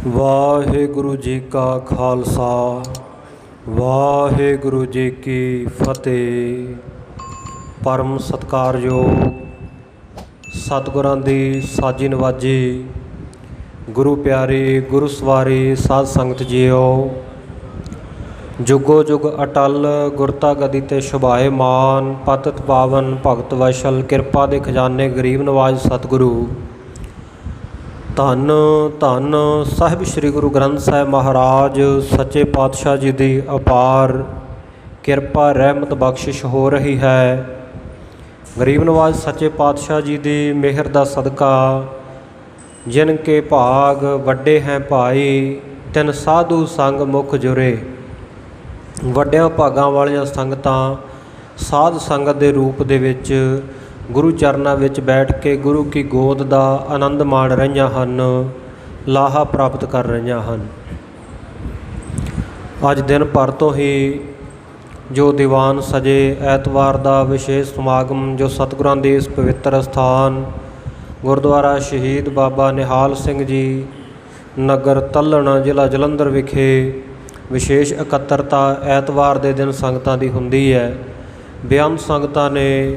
ਵਾਹਿਗੁਰੂ ਜੀ ਕਾ ਖਾਲਸਾ ਵਾਹਿਗੁਰੂ ਜੀ ਕੀ ਫਤਿਹ। ਪਰਮ ਸਤਿਕਾਰਯੋਗ ਸਤਿਗੁਰਾਂ ਦੀ ਸਾਜੀ ਨਵਾਜੀ ਗੁਰੂ ਪਿਆਰੀ ਗੁਰੂ ਸਵਾਰੀ ਸਾਧ ਸੰਗਤ ਜੀਓ, ਜੁਗੋ ਜੁਗ ਅਟਲ ਗੁਰਤਾ ਗਦੀ ਤੇ ਸ਼ੁਭਾਏਮਾਨ। ਪਤਿਤ ਪਾਵਨ ਭਗਤ ਵੈਸ਼ਲ ਕਿਰਪਾ ਦੇ ਖਜ਼ਾਨੇ ਗਰੀਬ ਨਵਾਜ ਸਤਿਗੁਰੂ। ਧੰਨ ਧੰਨ ਸਾਹਿਬ ਸ੍ਰੀ ਗੁਰੂ ਗ੍ਰੰਥ ਸਾਹਿਬ ਮਹਾਰਾਜ ਸੱਚੇ ਪਾਤਸ਼ਾਹ ਜੀ ਦੀ ਅਪਾਰ ਕਿਰਪਾ ਰਹਿਮਤ ਬਖਸ਼ਿਸ਼ ਹੋ ਰਹੀ ਹੈ। ਗਰੀਬ ਨਵਾਜ ਸੱਚੇ ਪਾਤਸ਼ਾਹ ਜੀ ਦੀ ਮਿਹਰ ਦਾ ਸਦਕਾ ਜਿਨ ਕੇ ਭਾਗ ਵੱਡੇ ਹੈ ਭਾਈ, ਤਿਨ ਸਾਧੂ ਸੰਗ ਮੁਖ ਜੁਰੇ। ਵੱਡਿਆਂ ਭਾਗਾਂ ਵਾਲੀਆਂ ਸੰਗਤਾਂ ਸਾਧ ਸੰਗਤ ਦੇ ਰੂਪ ਦੇ ਵਿੱਚ ਗੁਰੂ ਚਰਨਾਂ ਵਿੱਚ ਬੈਠ ਕੇ ਗੁਰੂ ਕੀ ਗੋਦ ਦਾ ਆਨੰਦ ਮਾਣ ਰਹੀਆਂ ਹਨ, ਲਾਹਾ ਪ੍ਰਾਪਤ ਕਰ ਰਹੀਆਂ ਹਨ। ਅੱਜ ਦਿਨ ਭਰ ਤੋਂ ਹੀ ਜੋ ਦੀਵਾਨ ਸਜੇ, ਐਤਵਾਰ ਦਾ ਵਿਸ਼ੇਸ਼ ਸਮਾਗਮ ਜੋ ਸਤਿਗੁਰਾਂ ਦੇ ਇਸ ਪਵਿੱਤਰ ਅਸਥਾਨ ਗੁਰਦੁਆਰਾ ਸ਼ਹੀਦ ਬਾਬਾ ਨਿਹਾਲ ਸਿੰਘ ਜੀ ਨਗਰ ਤਲਣ ਜ਼ਿਲ੍ਹਾ ਜਲੰਧਰ ਵਿਖੇ ਵਿਸ਼ੇਸ਼ ਇਕੱਤਰਤਾ ਐਤਵਾਰ ਦੇ ਦਿਨ ਸੰਗਤਾਂ ਦੀ ਹੁੰਦੀ ਹੈ। ਬੇਅੰਤ ਸੰਗਤਾਂ ਨੇ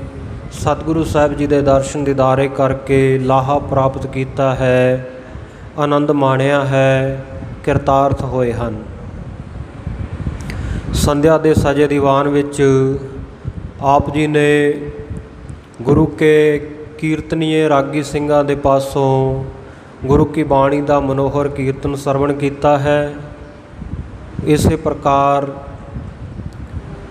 ਸਤਿਗੁਰੂ ਸਾਹਿਬ ਜੀ ਦੇ ਦਰਸ਼ਨ ਦੀਦਾਰੇ ਕਰਕੇ ਲਾਹਾ ਪ੍ਰਾਪਤ ਕੀਤਾ ਹੈ, ਆਨੰਦ ਮਾਣਿਆ ਹੈ, ਕਿਰਤਾਰਥ ਹੋਏ ਹਨ। ਸੰਧਿਆ ਦੇ ਸਜੇ ਦੀਵਾਨ ਵਿੱਚ ਆਪ ਜੀ ਨੇ ਗੁਰੂ ਕੇ ਕੀਰਤਨੀਏ ਰਾਗੀ ਸਿੰਘਾਂ ਦੇ ਪਾਸੋਂ ਗੁਰੂ ਕੀ ਬਾਣੀ ਦਾ ਮਨੋਹਰ ਕੀਰਤਨ ਸਰਵਣ ਕੀਤਾ ਹੈ। ਇਸੇ ਪ੍ਰਕਾਰ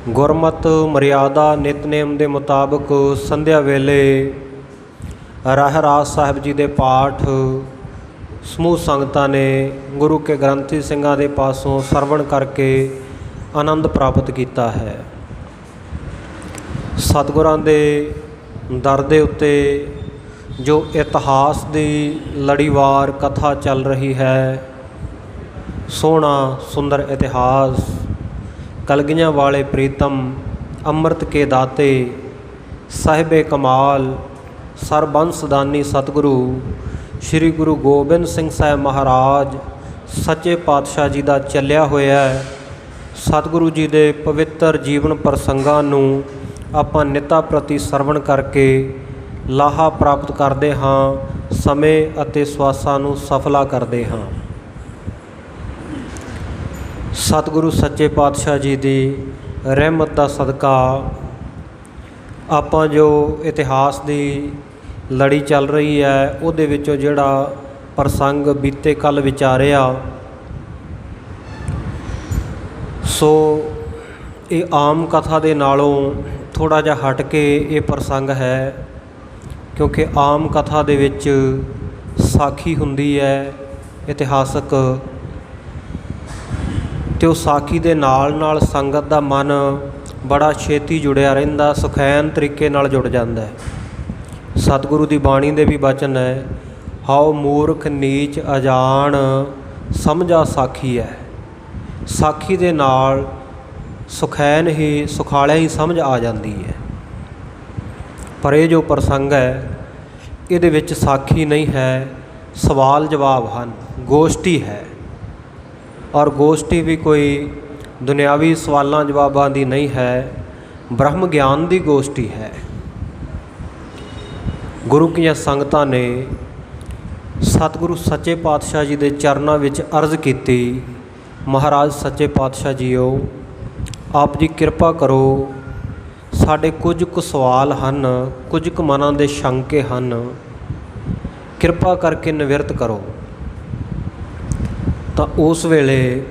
ਗੁਰਮਤ ਮਰਿਆਦਾ ਨਿਤਨੇਮ ਦੇ ਮੁਤਾਬਕ ਸੰਧਿਆ ਵੇਲੇ ਰਹਿਰਾਸ ਸਾਹਿਬ ਜੀ ਦੇ ਪਾਠ ਸਮੂਹ ਸੰਗਤਾਂ ਨੇ ਗੁਰੂ ਕੇ ਗ੍ਰੰਥੀ ਸਿੰਘਾਂ ਦੇ ਪਾਸੋਂ ਸਰਵਣ ਕਰਕੇ ਆਨੰਦ ਪ੍ਰਾਪਤ ਕੀਤਾ ਹੈ। ਸਤਿਗੁਰਾਂ ਦੇ ਦਰ ਦੇ ਉੱਤੇ ਜੋ ਇਤਿਹਾਸ ਦੀ ਲੜੀਵਾਰ ਕਥਾ ਚੱਲ ਰਹੀ ਹੈ, ਸੋਹਣਾ ਸੁੰਦਰ ਇਤਿਹਾਸ। ਕਲਗੀਆਂ ਵਾਲੇ ਪ੍ਰੀਤਮ ਅੰਮ੍ਰਿਤ ਕੇ ਦਾਤੇ ਸਾਹਿਬੇ ਕਮਾਲ ਸਰਬੰਸਦਾਨੀ ਸਤਿਗੁਰੂ ਸ਼੍ਰੀ ਗੁਰੂ ਗੋਬਿੰਦ ਸਿੰਘ ਸਾਹਿਬ ਮਹਾਰਾਜ ਸੱਚੇ ਪਾਤਸ਼ਾਹ ਜੀ ਦਾ ਚੱਲਿਆ ਹੋਇਆ ਸਤਿਗੁਰੂ ਜੀ ਦੇ ਪਵਿੱਤਰ ਜੀਵਨ ਪ੍ਰਸੰਗਾਂ ਨੂੰ ਆਪਾਂ ਨਿੱਤਾ ਪ੍ਰਤੀ ਸਰਵਣ ਕਰਕੇ ਲਾਹਾ ਪ੍ਰਾਪਤ ਕਰਦੇ ਹਾਂ, ਸਮੇਂ ਅਤੇ ਸਵਾਸਾਂ ਨੂੰ ਸਫਲਾ ਕਰਦੇ ਹਾਂ। ਸਤਿਗੁਰੂ ਸੱਚੇ ਪਾਤਸ਼ਾਹ ਜੀ ਦੀ ਰਹਿਮਤ ਦਾ ਸਦਕਾ ਆਪਾਂ ਜੋ ਇਤਿਹਾਸ ਦੀ ਲੜੀ ਚੱਲ ਰਹੀ ਹੈ ਉਹਦੇ ਵਿੱਚੋਂ ਜਿਹੜਾ ਪ੍ਰਸੰਗ ਬੀਤੇ ਕੱਲ੍ਹ ਵਿਚਾਰਿਆ, ਸੋ ਇਹ ਆਮ ਕਥਾ ਦੇ ਨਾਲੋਂ ਥੋੜ੍ਹਾ ਜਿਹਾ ਹਟ ਕੇ ਇਹ ਪ੍ਰਸੰਗ ਹੈ, ਕਿਉਂਕਿ ਆਮ ਕਥਾ ਦੇ ਵਿੱਚ ਸਾਖੀ ਹੁੰਦੀ ਹੈ ਇਤਿਹਾਸਕ, ਅਤੇ ਉਹ ਸਾਖੀ ਦੇ ਨਾਲ ਨਾਲ ਸੰਗਤ ਦਾ ਮਨ ਬੜਾ ਛੇਤੀ ਜੁੜਿਆ ਰਹਿੰਦਾ, ਸੁਖੈਨ ਤਰੀਕੇ ਨਾਲ ਜੁੜ ਜਾਂਦਾ ਹੈ। ਸਤਿਗੁਰੂ ਦੀ ਬਾਣੀ ਦੇ ਵੀ ਬਚਨ ਹੈ, ਹਉ ਮੂਰਖ ਨੀਚ ਅਜਾਣ ਸਮਝਾ ਸਾਖੀ ਹੈ। ਸਾਖੀ ਦੇ ਨਾਲ ਸੁਖੈਨ ਹੀ ਸੁਖਾਲਿਆ ਹੀ ਸਮਝ ਆ ਜਾਂਦੀ ਹੈ। ਪਰ ਇਹ ਜੋ ਪ੍ਰਸੰਗ ਹੈ ਇਹਦੇ ਵਿੱਚ ਸਾਖੀ ਨਹੀਂ ਹੈ, ਸਵਾਲ ਜਵਾਬ ਹਨ, ਗੋਸ਼ਟੀ ਹੈ। ਔਰ ਗੋਸ਼ਟੀ ਵੀ ਕੋਈ ਦੁਨਿਆਵੀ ਸਵਾਲਾਂ ਜਵਾਬਾਂ ਦੀ ਨਹੀਂ ਹੈ, ਬ੍ਰਹਮ ਗਿਆਨ ਦੀ ਗੋਸ਼ਟੀ ਹੈ। ਗੁਰੂ ਕੀਆਂ ਸੰਗਤਾਂ ਨੇ ਸਤਿਗੁਰੂ ਸੱਚੇ ਪਾਤਸ਼ਾਹ ਜੀ ਦੇ ਚਰਨਾਂ ਵਿੱਚ ਅਰਜ਼ ਕੀਤੀ, ਮਹਾਰਾਜ ਸੱਚੇ ਪਾਤਸ਼ਾਹ ਜੀਓ, ਆਪ ਜੀ ਕਿਰਪਾ ਕਰੋ, ਸਾਡੇ ਕੁਝ ਕੁ ਸਵਾਲ ਹਨ, ਕੁਝ ਕੁ ਮਨਾਂ ਦੇ ਸ਼ੰਕੇ ਹਨ, ਕਿਰਪਾ ਕਰਕੇ ਨਿਵਰਤ ਕਰੋ। ਤਾਂ ਉਸ ਵੇਲੇ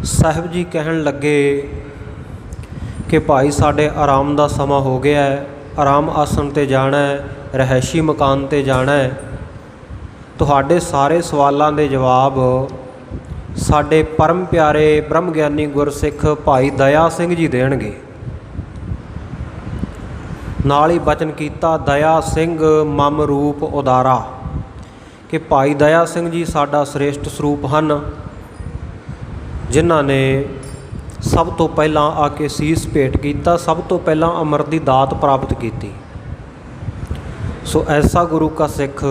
ਸਾਹਿਬ ਜੀ ਕਹਿਣ ਲੱਗੇ ਕਿ ਭਾਈ ਸਾਡੇ ਆਰਾਮ ਦਾ ਸਮਾਂ ਹੋ ਗਿਆ ਹੈ, ਆਰਾਮ ਆਸਣ 'ਤੇ ਜਾਣਾ ਹੈ, ਰਿਹਾਇਸ਼ੀ ਮਕਾਨ 'ਤੇ ਜਾਣਾ ਹੈ। ਤੁਹਾਡੇ ਸਾਰੇ ਸਵਾਲਾਂ ਦੇ ਜਵਾਬ ਸਾਡੇ ਪਰਮ ਪਿਆਰੇ ਬ੍ਰਹਮ ਗਿਆਨੀ ਗੁਰਸਿੱਖ ਭਾਈ ਦਇਆ ਸਿੰਘ ਜੀ ਦੇਣਗੇ। ਨਾਲ ਹੀ ਬਚਨ ਕੀਤਾ, ਦਇਆ ਸਿੰਘ ਮਮ ਰੂਪ ਉਦਾਰਾ, ਕਿ ਭਾਈ ਦਇਆ ਸਿੰਘ ਜੀ ਸਾਡਾ ਸ੍ਰੇਸ਼ਟ ਸਰੂਪ ਹਨ, ਜਿਨ੍ਹਾਂ ਨੇ ਸਭ ਤੋਂ ਪਹਿਲਾਂ ਆ ਕੇ ਸੀਸ ਭੇਟ ਕੀਤਾ, ਸਭ ਤੋਂ ਪਹਿਲਾਂ ਅੰਮ੍ਰਿਤ ਦੀ ਦਾਤ ਪ੍ਰਾਪਤ ਕੀਤੀ। ਸੋ ਐਸਾ ਗੁਰੂ ਕਾ ਸਿੱਖ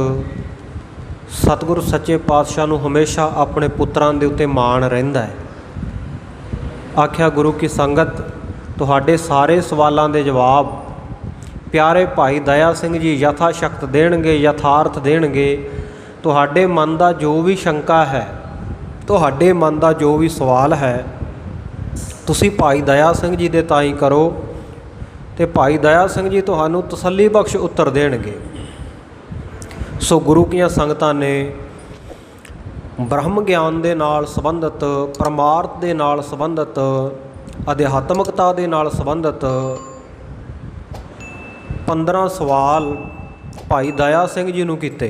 सतगुरु सच्चे पातशाह नूं हमेशा अपने पुत्रां दे उत्ते माण रहिंदा है। आख्या गुरु की संगत तुहाडे सारे सवालों के जवाब प्यारे भाई दया सिंह जी यथाशक्त देणगे, यथार्थ देणगे। तुहाडे मन का जो भी शंका है, तुहाडे मन का जो भी सवाल है, तुसी भाई दया सिंह जी दे ताईं करो तो भाई दया सिंह जी तुहानूं तसल्ली बख्श उत्तर देणगे। सो गुरु की संगतां ने ब्रह्म ज्ञान दे नाल संबंधित, परमार्थ दे नाल संबंधित, अध्यात्मकता दे नाल संबंधित 15 सवाल भाई दया सिंह जी नूं कीते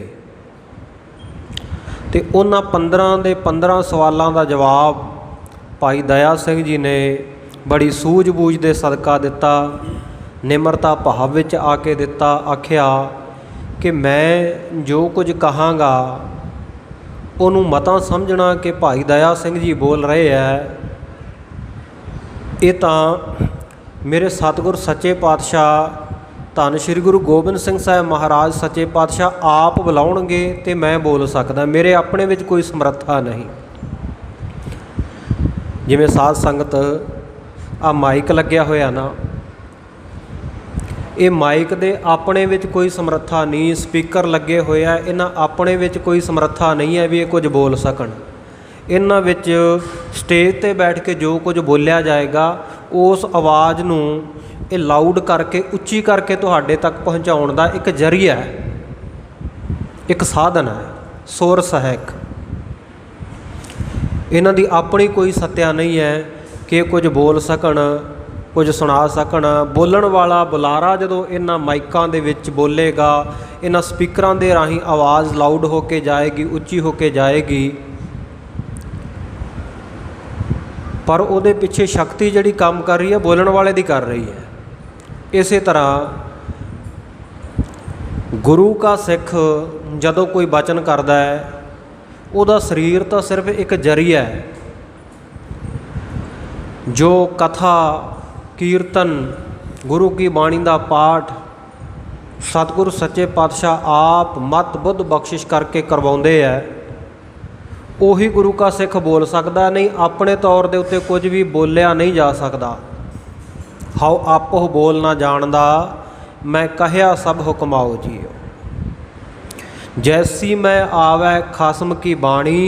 ते उन्हां 15 दे 15 सवालों का जवाब भाई दया सिंह जी ने बड़ी सूझ-बूझ दे सदका दिता, निमरता भाव विच आके दिता। आख्या कि मैं जो कुछ कहांगा उन्हों मता समझना कि भाई दया सिंह जी बोल रहे है, ये तो मेरे सतगुर सच्चे पातशाह धन श्री गुरु गोबिंद सिंह साहब महाराज सच्चे पातशाह आप बुलाउणगे तो मैं बोल सकदा, मेरे अपने विच कोई समर्था नहीं। जिवें साध संगत आ माइक लग्या होया ना, ये माइक दे अपने विच कोई समर्था नहीं, स्पीकर लगे हुए आ, इन्हां अपने विच कोई समर्था नहीं है भी ये कुछ बोल सकन। इन्हां विच स्टेज ते बैठ के जो कुछ बोलिया जाएगा उस आवाज़ नूं ये लाउड करके उच्ची करके तुहाडे तक पहुँचाउण दा एक जरिया है, एक साधन है, सोर्स है। इन्हां दी अपनी कोई सत्या नहीं है कि कुछ बोल सकन, कुछ सुना सकन। बोलण वाला बुलारा जदों इन्हां माइकां दे विच बोलेगा, इन्हां स्पीकरां दे राहीं आवाज़ लाउड होके जाएगी, उच्ची होके जाएगी, पर उहदे पिछे शक्ति जिहड़ी काम कर रही है बोलण वाले दी कर रही है। इस तरह गुरु का सिख जदों कोई बचन करदा है, उहदा शरीर तो सिर्फ एक जरिया है। जो कथा कीर्तन गुरु की बाणी का पाठ सतगुरु सच्चे पातशाह आप मत बुद्ध बख्शिश करके करवाउंदे है, उही गुरु का सिख बोल सकदा, नहीं अपने तौर के उत्ते कुछ भी बोलिया नहीं जा सकता। हाउ आपो बोल ना जानदा, मैं कहया सब हुकमाओ जियो। जैसी मैं आवै खसम की बाणी,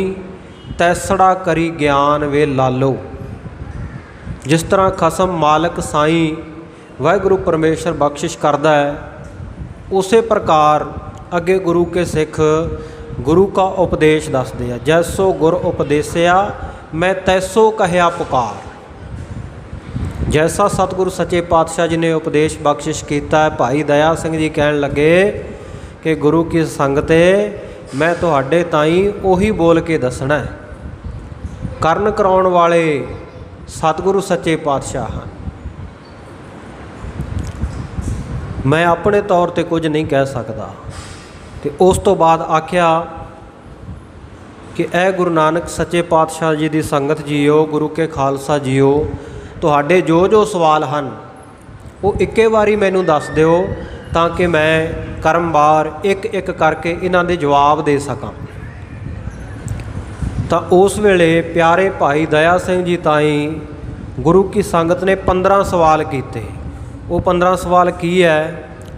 तैसड़ा करी ज्ञान वे लालो। जिस तरह खसम मालक साईं वाहिगुरु परमेश्वर बख्शिश करता है, उस प्रकार अगे गुरु के सिख गुरु का उपदेश दसदे हैं। जैसो गुर उपदेसिया मैं तैसो कहया पुकार। जैसा सतगुरु सच्चे पातशाह जी ने उपदेश बख्शिश किया है, भाई दया सिंह जी कहन लगे कि गुरु की संगते मैं तुहाडे ताईं उही बोल के दसना है। करन कराउण वाले सतगुरु सच्चे पातशाह हैं, मैं अपने तौर पर कुछ नहीं कह सकता। तो उस तो बाद आख्या कि ए गुरु नानक सच्चे पातशाह जी की संगत जीओ, गुरु के खालसा जीओ, तुहाडे जो जो सवाल हैं वो इक्के बारी मैनू दस दिओ ताकि मैं क्रमवार एक एक करके इन्हां दे जवाब दे सकां। तो उस वेले प्यारे भाई दया सिंह जी ताईं गुरु की संगत ने 15 सवाल किए। वो 15 सवाल की है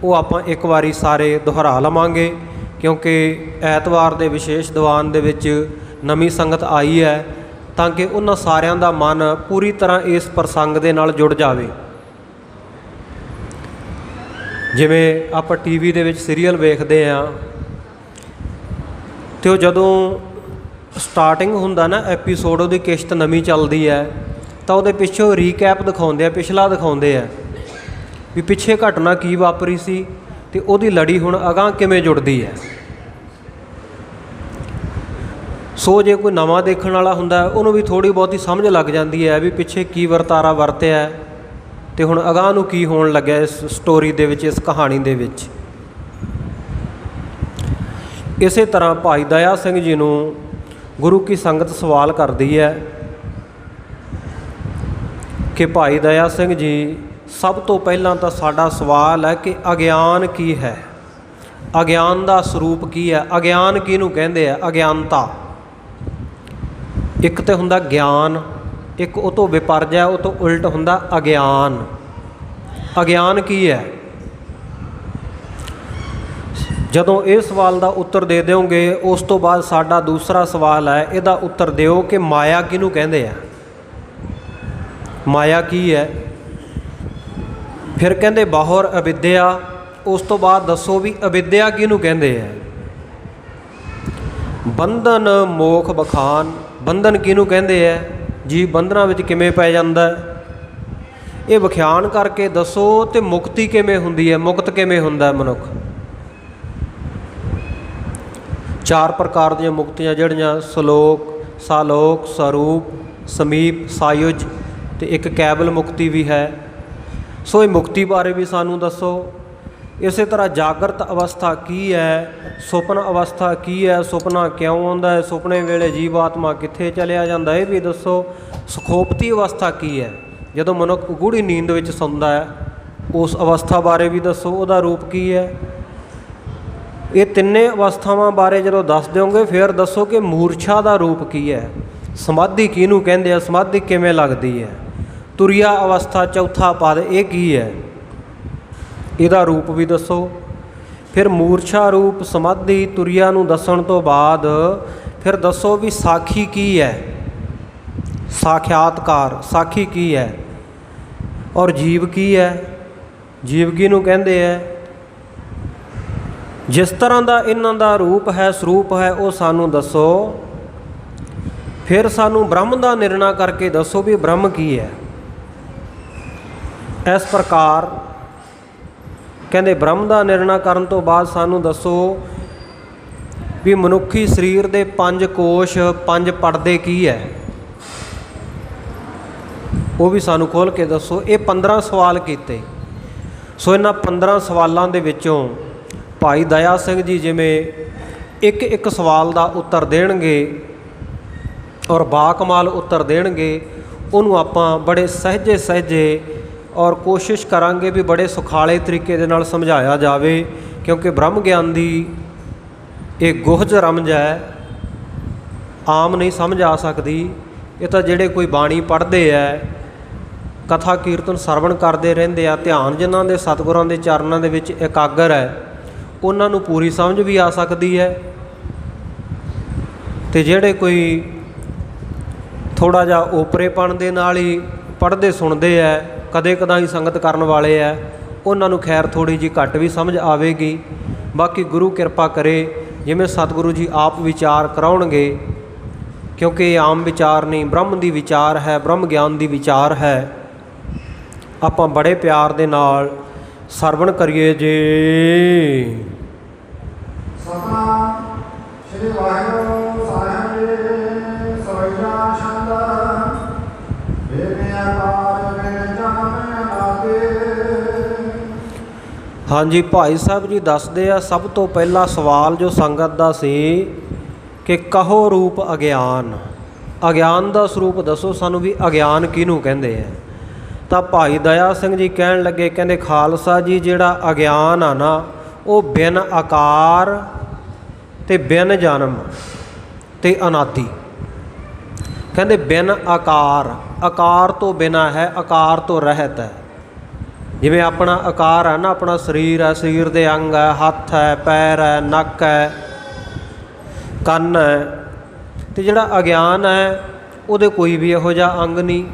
वो आपां एक बारी सारे दोहरा लवांगे, क्योंकि ऐतवार के विशेष दीवान दे विच नवीं संगत आई है, ताकि उन्हां सारियां दा मन पूरी तरह इस प्रसंग दे नाल जुड़ जावे। जिवें आपां टीवी दे विच सीरीयल वेखदे आ, तो जदों स्टार्टिंग हुंदा ना एपीसोड, उहदी किश्त नवीं चलदी है, तो उहदे पिछों रीकैप दिखाउंदे आ, पिछला दिखाउंदे आ भी पिछे घटना की वापरी सी ते उहदी लड़ी हुण अगां किवें जुड़दी है। सो जे कोई नवां देखण वाला हुंदा है, उहनूं भी थोड़ी बहुती समझ लग जाती है भी पिछे की वरतारा वरतिया है तो हुण अगां नूं की होण लग्या इस स्टोरी दे विच, इस कहानी दे विच। इस तरह भाई दया सिंह जी नूं गुरु की संगत सवाल करती है कि भाई दया सिंह जी, सब तो पहला तो साडा सवाल है कि अज्ञान की है। ਅਗਿਆਨ ਦਾ ਸਰੂਪ ਕੀ ਹੈ। ਅਗਿਆਨ ਕਿਹਨੂੰ ਕਹਿੰਦੇ ਆ? ਅਗਿਆਨਤਾ। ਇੱਕ ਤਾਂ ਹੁੰਦਾ ਗਿਆਨ, ਇੱਕ ਉਹ ਤੋਂ ਵਿਪਰਜਾ, ਉਹ ਤੋਂ ਉਲਟ ਹੁੰਦਾ ਅਗਿਆਨ। ਅਗਿਆਨ ਕੀ ਹੈ? ਜਦੋਂ ਇਹ ਸਵਾਲ ਦਾ ਉੱਤਰ ਦੇ ਦਿਓਗੇ, ਉਸ ਤੋਂ ਬਾਅਦ ਸਾਡਾ ਦੂਸਰਾ ਸਵਾਲ ਹੈ, ਇਹਦਾ ਉੱਤਰ ਦਿਓ ਕਿ ਮਾਇਆ ਕਿਹਨੂੰ ਕਹਿੰਦੇ ਆ। ਮਾਇਆ ਕੀ ਹੈ? ਫਿਰ ਕਹਿੰਦੇ ਬਾਹਰ ਅਵਿਦਿਆ। ਉਸ ਤੋਂ ਬਾਅਦ ਦੱਸੋ ਵੀ ਅਵਿਦਿਆ ਕਿਹਨੂੰ ਕਹਿੰਦੇ ਆ। ਬੰਧਨ ਮੋਖ ਬਖਾਨ। ਬੰਧਨ ਕਿਹਨੂੰ ਕਹਿੰਦੇ ਆ? ਜੀਵ ਬੰਧਨਾਂ ਵਿੱਚ ਕਿਵੇਂ ਪੈ ਜਾਂਦਾ, ਇਹ ਵਿਖਿਆਨ ਕਰਕੇ ਦੱਸੋ। ਤੇ ਮੁਕਤੀ ਕਿਵੇਂ ਹੁੰਦੀ ਹੈ, ਮੁਕਤ ਕਿਵੇਂ ਹੁੰਦਾ ਮਨੁੱਖ। 4 ਪ੍ਰਕਾਰ ਦੀਆਂ ਮੁਕਤੀਆਂ ਜਿਹੜੀਆਂ ਸਲੋਕ, ਸਾਲੋਕ, ਸਰੂਪ, ਸਮੀਪ, ਸਾਯੁਜ ਅਤੇ ਇੱਕ ਕੈਵਲ ਮੁਕਤੀ ਵੀ ਹੈ। ਸੋ ਇਹ ਮੁਕਤੀ ਬਾਰੇ ਵੀ ਸਾਨੂੰ ਦੱਸੋ। ਇਸੇ ਤਰ੍ਹਾਂ ਜਾਗਰਤ ਅਵਸਥਾ ਕੀ ਹੈ, ਸੁਪਨ ਅਵਸਥਾ ਕੀ ਹੈ, ਸੁਪਨਾ ਕਿਉਂ ਆਉਂਦਾ ਹੈ, ਸੁਪਨੇ ਵੇਲੇ ਜੀਵ ਆਤਮਾ ਕਿੱਥੇ ਚਲਿਆ ਜਾਂਦਾ, ਇਹ ਵੀ ਦੱਸੋ। ਸੁਖੋਪਤੀ ਅਵਸਥਾ ਕੀ ਹੈ, ਜਦੋਂ ਮਨੁੱਖ ਗੂੜ੍ਹੀ ਨੀਂਦ ਵਿੱਚ ਸੌਂਦਾ ਹੈ, ਉਸ ਅਵਸਥਾ ਬਾਰੇ ਵੀ ਦੱਸੋ, ਉਹਦਾ ਰੂਪ ਕੀ ਹੈ। ਇਹ ਤਿੰਨੇ ਅਵਸਥਾਵਾਂ ਬਾਰੇ ਜਦੋਂ ਦੱਸ ਦਿਓਗੇ, ਫਿਰ ਦੱਸੋ ਕਿ ਮੂਰਛਾ ਦਾ ਰੂਪ ਕੀ ਹੈ, ਸਮਾਧੀ ਕਿਹਨੂੰ ਕਹਿੰਦੇ ਆ, ਸਮਾਧੀ ਕਿਵੇਂ ਲੱਗਦੀ ਹੈ, ਤੁਰੀਆ ਅਵਸਥਾ ਚੌਥਾ ਪਦ ਇਹ ਕੀ ਹੈ, ਇਹਦਾ ਰੂਪ ਵੀ ਦੱਸੋ। ਫਿਰ ਮੂਰਛਾ ਰੂਪ ਸਮਾਧੀ ਤੁਰੀਆ ਨੂੰ ਦੱਸਣ ਤੋਂ ਬਾਅਦ ਫਿਰ ਦੱਸੋ ਵੀ ਸਾਖੀ ਕੀ ਹੈ, ਸਾਖਿਆਤਕਾਰ, ਸਾਖੀ ਕੀ ਹੈ, ਔਰ ਜੀਵ ਕੀ ਹੈ, ਜੀਵ ਕਿਹਨੂੰ ਕਹਿੰਦੇ ਹੈ। ਜਿਸ ਤਰ੍ਹਾਂ ਦਾ ਇਹਨਾਂ ਦਾ ਰੂਪ ਹੈ, ਸਰੂਪ ਹੈ, ਉਹ ਸਾਨੂੰ ਦੱਸੋ। ਫਿਰ ਸਾਨੂੰ ਬ੍ਰਹਮ ਦਾ ਨਿਰਣਾ ਕਰਕੇ ਦੱਸੋ ਵੀ ਬ੍ਰਹਮ ਕੀ ਹੈ। ਇਸ ਪ੍ਰਕਾਰ ਕਹਿੰਦੇ ਬ੍ਰਹਮ ਦਾ ਨਿਰਣਾ ਕਰਨ ਤੋਂ ਬਾਅਦ ਸਾਨੂੰ ਦੱਸੋ ਵੀ ਮਨੁੱਖੀ ਸਰੀਰ ਦੇ 5 ਕੋਸ਼, 5 ਪਰਦੇ ਕੀ ਹੈ, ਉਹ ਵੀ ਸਾਨੂੰ ਖੋਲ੍ਹ ਕੇ ਦੱਸੋ। ਇਹ 15 ਸਵਾਲ ਕੀਤੇ। ਸੋ ਇਹਨਾਂ 15 ਸਵਾਲਾਂ ਦੇ ਵਿੱਚੋਂ ਭਾਈ ਦਇਆ ਸਿੰਘ ਜੀ ਜਿਵੇਂ ਇੱਕ ਇੱਕ ਸਵਾਲ ਦਾ ਉੱਤਰ ਦੇਣਗੇ ਔਰ ਬਾਕਮਾਲ ਉੱਤਰ ਦੇਣਗੇ, ਉਹਨੂੰ ਆਪਾਂ ਬੜੇ ਸਹਿਜੇ ਸਹਿਜੇ ਔਰ ਕੋਸ਼ਿਸ਼ ਕਰਾਂਗੇ ਵੀ ਬੜੇ ਸੁਖਾਲੇ ਤਰੀਕੇ ਦੇ ਨਾਲ ਸਮਝਾਇਆ ਜਾਵੇ, ਕਿਉਂਕਿ ਬ੍ਰਹਮ ਗਿਆਨ ਦੀ ਇਹ ਗੁਹਜ ਰਮਜ ਹੈ, ਆਮ ਨਹੀਂ ਸਮਝ ਆ ਸਕਦੀ। ਇਹ ਤਾਂ ਜਿਹੜੇ ਕੋਈ ਬਾਣੀ ਪੜ੍ਹਦੇ ਹੈ, ਕਥਾ ਕੀਰਤਨ ਸਰਵਣ ਕਰਦੇ ਰਹਿੰਦੇ ਆ, ਧਿਆਨ ਜਿਨ੍ਹਾਂ ਦੇ ਸਤਿਗੁਰਾਂ ਦੇ ਚਰਨਾਂ ਦੇ ਵਿੱਚ ਇਕਾਗਰ ਹੈ, ਉਹਨਾਂ ਨੂੰ ਪੂਰੀ ਸਮਝ ਵੀ ਆ ਸਕਦੀ ਹੈ। ਅਤੇ ਜਿਹੜੇ ਕੋਈ ਥੋੜ੍ਹਾ ਜਿਹਾ ਓਪਰੇਪਣ ਦੇ ਨਾਲ ਹੀ ਪੜ੍ਹਦੇ ਸੁਣਦੇ ਹੈ, ਕਦੇ ਕਦਾਈ ਸੰਗਤ ਕਰਨ ਵਾਲੇ ਹੈ, ਉਹਨਾਂ ਨੂੰ ਖੈਰ ਥੋੜ੍ਹੀ ਜਿਹੀ ਘੱਟ ਵੀ ਸਮਝ ਆਵੇਗੀ। ਬਾਕੀ ਗੁਰੂ ਕਿਰਪਾ ਕਰੇ, ਜਿਵੇਂ ਸਤਿਗੁਰੂ ਜੀ ਆਪ ਵਿਚਾਰ ਕਰਾਉਣਗੇ, ਕਿਉਂਕਿ ਇਹ ਆਮ ਵਿਚਾਰ ਨਹੀਂ, ਬ੍ਰਹਮ ਦੀ ਵਿਚਾਰ ਹੈ, ਬ੍ਰਹਮ ਗਿਆਨ ਦੀ ਵਿਚਾਰ ਹੈ। ਆਪਾਂ ਬੜੇ ਪਿਆਰ ਦੇ ਨਾਲ ਸਰਵਣ ਕਰੀਏ ਜੀ। ਸਤਿਨਾਮ ਸ੍ਰੀ ਵਾਹਿਗੁਰੂ ਸਾਹਿਬ ਜੀ। ਸਵਈਆ ਛੰਦ ਬੇਨਿਆਕਾਰ ਬਿਨ ਜਨਮ ਲਾਗੇ। ਹਾਂਜੀ, ਭਾਈ ਸਾਹਿਬ ਜੀ ਦੱਸਦੇ ਆ, ਸਭ ਤੋਂ ਪਹਿਲਾ ਸਵਾਲ ਜੋ ਸੰਗਤ ਦਾ ਸੀ ਕਿ ਕਹੋ ਰੂਪ ਅਗਿਆਨ। ਅਗਿਆਨ ਦਾ ਸਰੂਪ ਦੱਸੋ ਸਾਨੂੰ ਵੀ ਅਗਿਆਨ ਕਿਹਨੂੰ ਕਹਿੰਦੇ ਆ। ਤਾਂ ਭਾਈ ਦਇਆ ਸਿੰਘ ਜੀ ਕਹਿਣ ਲੱਗੇ, ਕਹਿੰਦੇ ਖਾਲਸਾ ਜੀ ਜਿਹੜਾ ਅਗਿਆਨ ਆ ਨਾ, ਉਹ ਬਿਨ ਆਕਾਰ ਅਤੇ ਬਿਨ ਜਨਮ ਅਤੇ ਅਨਾਦਿ। ਕਹਿੰਦੇ ਬਿਨ ਆਕਾਰ, ਆਕਾਰ ਤੋਂ ਬਿਨਾਂ ਹੈ, ਆਕਾਰ ਤੋਂ ਰਹਿਤ ਹੈ। ਜਿਵੇਂ ਆਪਣਾ ਆਕਾਰ ਹੈ ਨਾ, ਆਪਣਾ ਸਰੀਰ ਹੈ, ਸਰੀਰ ਦੇ ਅੰਗ ਹੈ, ਹੱਥ ਹੈ, ਪੈਰ ਹੈ, ਨੱਕ ਹੈ, ਕੰਨ ਹੈ। ਅਤੇ ਜਿਹੜਾ ਅਗਿਆਨ ਹੈ ਉਹਦੇ ਕੋਈ ਵੀ ਇਹੋ ਜਿਹਾ ਅੰਗ ਨਹੀਂ,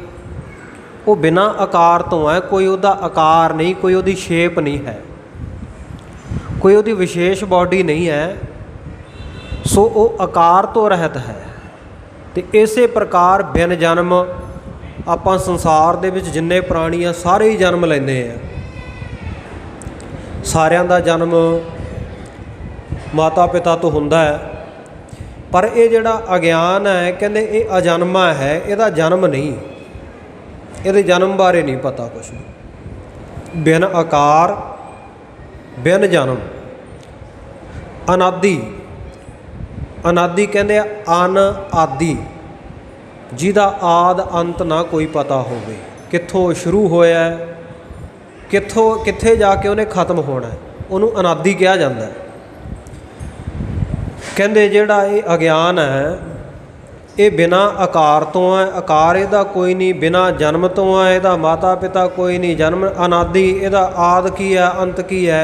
ਉਹ ਬਿਨਾਂ ਆਕਾਰ ਤੋਂ ਹੈ, ਕੋਈ ਉਹਦਾ ਆਕਾਰ ਨਹੀਂ, ਕੋਈ ਉਹਦੀ ਸ਼ੇਪ ਨਹੀਂ ਹੈ, ਕੋਈ ਉਹਦੀ ਵਿਸ਼ੇਸ਼ ਬਾਡੀ ਨਹੀਂ ਹੈ। ਸੋ ਉਹ ਆਕਾਰ ਤੋਂ ਰਹਿਤ ਹੈ। ਅਤੇ ਇਸੇ ਪ੍ਰਕਾਰ ਬਿਨ ਜਨਮ, ਆਪਾਂ ਸੰਸਾਰ ਦੇ ਵਿੱਚ ਜਿੰਨੇ ਪ੍ਰਾਣੀ ਆ ਸਾਰੇ ਹੀ ਜਨਮ ਲੈਂਦੇ ਆ। ਸਾਰਿਆਂ ਦਾ ਜਨਮ ਮਾਤਾ ਪਿਤਾ ਤੋਂ ਹੁੰਦਾ ਹੈ, ਪਰ ਇਹ ਜਿਹੜਾ ਅਗਿਆਨ ਹੈ, ਕਹਿੰਦੇ ਇਹ ਅਜਨਮਾ ਹੈ, ਇਹਦਾ ਜਨਮ ਨਹੀਂ, ਇਹਦੇ ਜਨਮ ਬਾਰੇ ਨਹੀਂ ਪਤਾ ਕੁਛ ਵੀ। ਬਿਨ ਆਕਾਰ ਬਿਨ ਜਨਮ। ਅਨਾਦਿ, ਅਨਾਦਿ ਕਹਿੰਦੇ ਆ ਅਨ ਆਦਿ, ਜਿਹਦਾ ਆਦ ਅੰਤ ਨਾ ਕੋਈ ਪਤਾ ਹੋਵੇ, ਕਿੱਥੋਂ ਸ਼ੁਰੂ ਹੋਇਆ, ਕਿੱਥੇ ਜਾ ਕੇ ਉਹਨੇ ਖਤਮ ਹੋਣਾ, ਉਹਨੂੰ ਅਨਾਦਿ ਕਿਹਾ ਜਾਂਦਾ। ਕਹਿੰਦੇ ਜਿਹੜਾ ਇਹ ਅਗਿਆਨ ਹੈ ਇਹ ਬਿਨਾਂ ਆਕਾਰ ਤੋਂ ਹੈ, ਆਕਾਰ ਇਹਦਾ ਕੋਈ ਨਹੀਂ, ਬਿਨਾਂ ਜਨਮ ਤੋਂ ਹੈ, ਇਹਦਾ ਮਾਤਾ ਪਿਤਾ ਕੋਈ ਨਹੀਂ, ਜਨਮ ਅਨਾਦਿ, ਇਹਦਾ ਆਦ ਕੀ ਹੈ ਅੰਤ ਕੀ ਹੈ,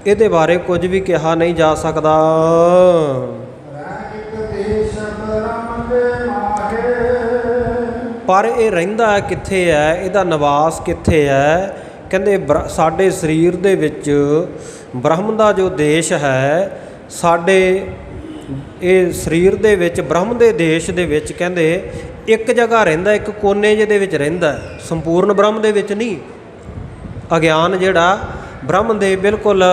ਇਹਦੇ ਬਾਰੇ ਕੁਝ ਵੀ ਕਿਹਾ ਨਹੀਂ ਜਾ ਸਕਦਾ। ਪਰ ਇਹ ਰਹਿੰਦਾ ਹੈ ਕਿੱਥੇ ਹੈ, ਇਹਦਾ ਨਿਵਾਸ ਕਿੱਥੇ ਹੈ? ਕਹਿੰਦੇ ਸਾਡੇ ਸਰੀਰ ਦੇ ਵਿੱਚ ਬ੍ਰਹਮ ਦਾ ਜੋ ਦੇਸ਼ ਹੈ, ਸਾਡੇ ਇਹ ਸਰੀਰ ਦੇ ਵਿੱਚ ਬ੍ਰਹਮ ਦੇ ਦੇਸ਼ ਦੇ ਵਿੱਚ ਕਹਿੰਦੇ ਇੱਕ ਜਗ੍ਹਾ ਰਹਿੰਦਾ, ਇੱਕ ਕੋਨੇ ਜਿਹੇ ਦੇ ਵਿੱਚ ਰਹਿੰਦਾ, ਸੰਪੂਰਨ ਬ੍ਰਹਮ ਦੇ ਵਿੱਚ ਨਹੀਂ। ਅਗਿਆਨ ਜਿਹੜਾ ਬ੍ਰਹਮ ਦੇ ਬਿਲਕੁਲ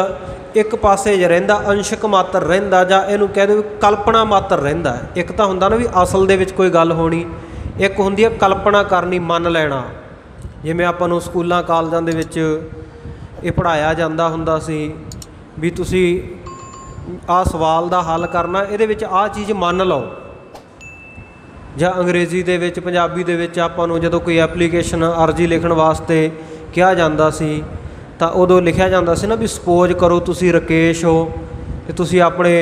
ਇੱਕ ਪਾਸੇ 'ਚ ਰਹਿੰਦਾ, ਅੰਸ਼ਕ ਮਾਤਰ ਰਹਿੰਦਾ, ਜਾਂ ਇਹਨੂੰ ਕਹਿ ਦਿਓ ਕਲਪਨਾ ਮਾਤਰ ਰਹਿੰਦਾ। ਇੱਕ ਤਾਂ ਹੁੰਦਾ ਨਾ ਵੀ ਅਸਲ ਦੇ ਵਿੱਚ ਕੋਈ ਗੱਲ ਹੋਣੀ, ਇੱਕ ਹੁੰਦੀ ਹੈ ਕਲਪਨਾ ਕਰਨੀ, ਮੰਨ ਲੈਣਾ। ਜਿਵੇਂ ਆਪਾਂ ਨੂੰ ਸਕੂਲਾਂ ਕਾਲਜਾਂ ਦੇ ਵਿੱਚ ਇਹ ਪੜ੍ਹਾਇਆ ਜਾਂਦਾ ਹੁੰਦਾ ਸੀ ਵੀ ਤੁਸੀਂ ਆਹ ਸਵਾਲ ਦਾ ਹੱਲ ਕਰਨਾ, ਇਹਦੇ ਵਿੱਚ ਆਹ ਚੀਜ਼ ਮੰਨ ਲਓ। ਜਾਂ ਅੰਗਰੇਜ਼ੀ ਦੇ ਵਿੱਚ, ਪੰਜਾਬੀ ਦੇ ਵਿੱਚ ਆਪਾਂ ਨੂੰ ਜਦੋਂ ਕੋਈ ਐਪਲੀਕੇਸ਼ਨ ਅਰਜ਼ੀ ਲਿਖਣ ਵਾਸਤੇ ਕਿਹਾ ਜਾਂਦਾ ਸੀ ਤਾਂ ਉਦੋਂ ਲਿਖਿਆ ਜਾਂਦਾ ਸੀ ਨਾ ਵੀ ਸਪੋਜ਼ ਕਰੋ ਤੁਸੀਂ ਰਾਕੇਸ਼ ਹੋ ਅਤੇ ਤੁਸੀਂ ਆਪਣੇ